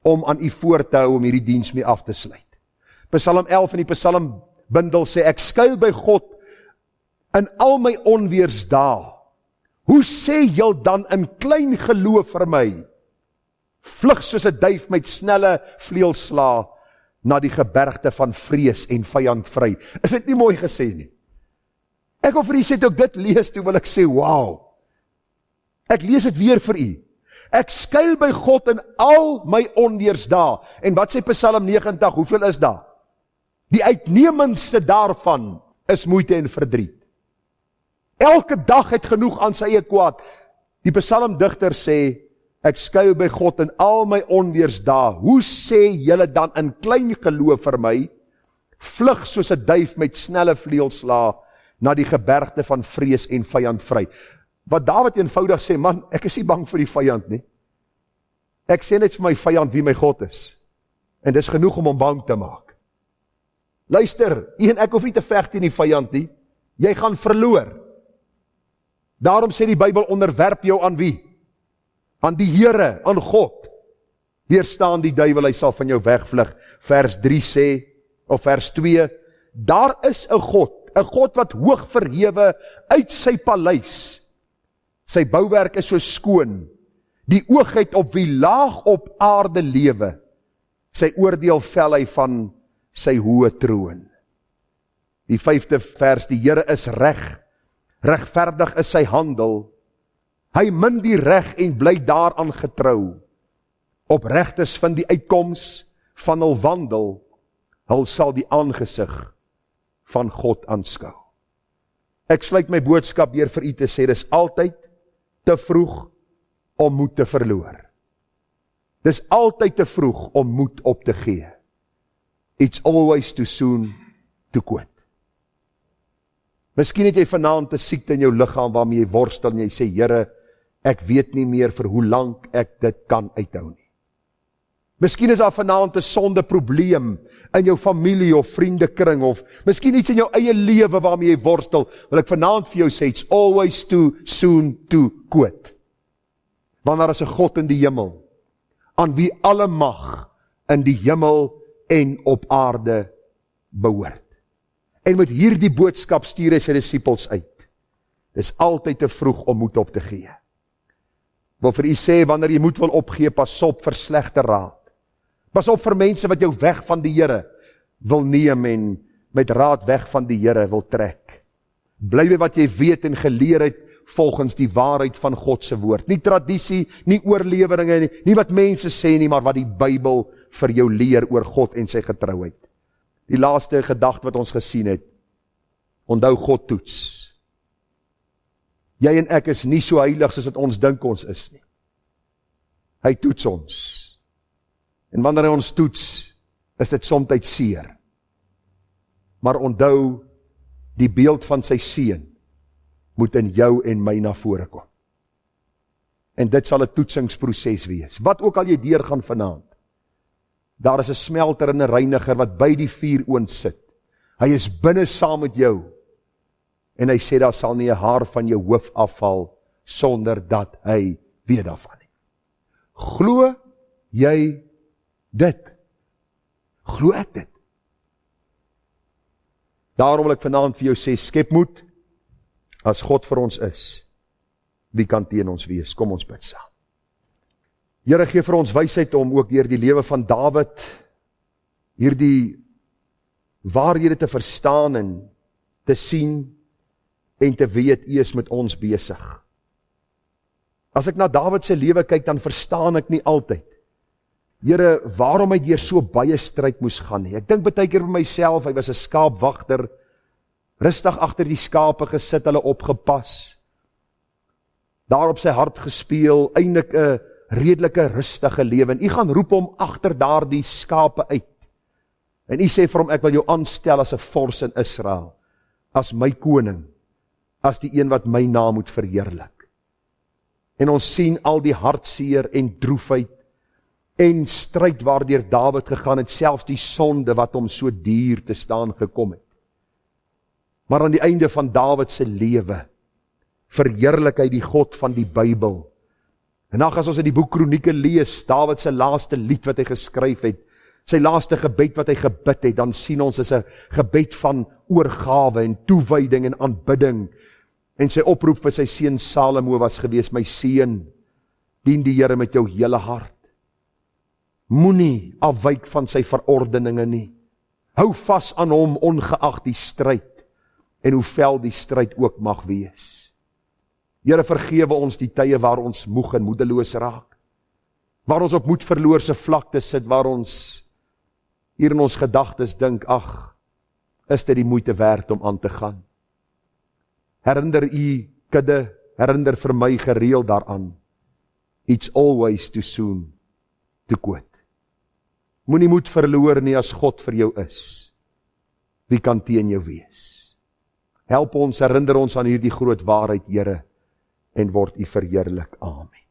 om aan u voor te hou om hierdie diens mee af te sluit. Psalm 11 in die psalmbundel sê, ek skuil by God in al my onweersdae. Hoe sê jy dan in klein geloof vir my? Vlug soos 'n duif met snelle vleuelsla na die gebergte van vrees en vyand vry. Is dit nie mooi gesê nie? Ek wil vir u sê, toe ek dit lees, toe wil ek sê, wow. Ek lees dit weer vir u. Ek skuil by God in al my onweersdae. En wat sê Psalm 90, hoeveel is daar? Die uitnemendste daarvan is moeite en verdriet. Elke dag het genoeg aan sy eie kwaad. Die psalmdigter sê, ek skuil by God in al my onweersdae. Hoe sê julle dan in klein geloof vir my? Vlug soos 'n duif met snelle vleuelsla na die gebergte van vrees en vyand vry. Wat Dawid eenvoudig sê, man, ek is nie bang vir die vyand nie. Ek sê net vir my vyand wie my God is. En dis genoeg om hom bang te maak. Luister, ek hoef nie te veg teen die vyand nie. Jy gaan verloor. Daarom sê die Bybel, onderwerp jou aan wie? Aan die Here, aan God. Weerstaan die duiwel, hy sal van jou wegvlug. Vers 3 sê, of vers 2, daar is 'n God wat hoog verhewe uit sy paleis. Sy bouwerk is so skoon, die oog het op wie laag op aarde lewe. Sy oordeel vel hy van sy hoë troon. Die 5de vers, die Here is reg, regverdig is sy handel. Hy min die reg en bly daaraan getrou. Oprechtes vind die uitkoms van hul wandel, hul sal die aangesig van God aanskou. Ek sluit my boodskap weer vir u te sê, dis altyd te vroeg om moed te verloor. Dis altyd te vroeg om moed op te gee. It's always too soon to quit. Miskien het jy vanaand 'n siekte in jou liggaam waarmee jy worstel en jy sê, Here, ek weet nie meer vir hoe lank ek dit kan uithou nie. Miskien is daar vanaand 'n sonde probleem in jou familie of vriendekring, of miskien iets in jou eie lewe waarmee jy worstel, wil ek vanaand vir jou sê, it's always too soon to quit. Want daar is 'n God in die hemel, aan wie alle mag in die hemel en op aarde behoort. En met hierdie boodskap stuur hy sy disippels uit. Dis altyd te vroeg om moed op te gee. Wil vir u sê, wanneer jy moed wil opgee, pas op vir slegte raad. Pas op vir mense wat jou weg van die Here wil neem en met raad weg van die Here wil trek. Bly by wat jy weet en geleer het volgens die waarheid van God se woord. Nie tradisie, nie oorleweringe, nie wat mense sê nie, maar wat die Bybel vir jou leer oor God en sy getrouheid. Die laaste gedagte wat ons gesien het, onthou God toets. Jy en ek is nie so heilig soos wat ons dink ons is nie. Hy toets ons. En wanneer hy ons toets, is dit soms seer. Maar onthou, die beeld van sy seun moet in jou en my na vore kom. En dit sal 'n toetsingsproses wees. Wat ook al jy deur gaan vanaand, daar is 'n smelter en 'n reiniger wat by die vuuroond sit. Hy is binne saam met jou. En hy sê, daar sal nie 'n haar van jou hoof afval, sonder dat hy weet daarvan nie. Glo jy dit? Glo ek dit? Daarom wil ek vanaand vir jou sê, skep moed. As God vir ons is, wie kan teen ons wees? Kom ons bid saam. Here, gee vir ons wysheid om ook deur die lewe van Dawid hierdie waarhede te verstaan en te sien en te weet, U is met ons besig. As ek na Dawid se lewe kyk, dan verstaan ek nie altyd, Here, waarom hy deur so baie stryd moes gaan nie. Ek dink baie keer by myself, hy was 'n skaapwagter, rustig agter die skape gesit, hulle opgepas, daar op sy hart gespeel, eintlik 'n redelike rustige lewe. En U gaan roep hom agter daardie skape uit. En U sê vir hom, ek wil jou aanstel as 'n vors in Israel, as my koning, as die een wat my naam moet verheerlik. En ons sien al die hartseer en droefheid en stryd waardeur Dawid gegaan het, selfs die sonde wat hom so duur te staan gekom het. Maar aan die einde van Dawid se lewe verheerlik hy die God van die Bybel. En dan as ons in die boek Kronieke lees, Dawid se laaste lied wat hy geskryf het, sy laaste gebed wat hy gebid het, dan sien ons is 'n gebed van oorgawe en toewyding en aanbidding. En sy oproep vir sy seun Salomo was gewees, my seun, dien die Here met jou hele hart. Moenie afwyk van sy verordeninge nie. Hou vas aan hom ongeag die stryd en hoe vel die stryd ook mag wees. Here, vergewe ons die tye waar ons moeg en moedeloos raak, waar ons op moedverloorse vlakte sit, waar ons hier in ons gedagtes dink, ag, is dit die moeite werd om aan te gaan. Herinner U kudde, herinner vir my gereeld daaraan. It's always too soon to quit. Moenie moed verloor nie as God vir jou is. Wie kan teen jou wees? Help ons, herinner ons aan hierdie groot waarheid, Here, en word U verheerlik. Amen.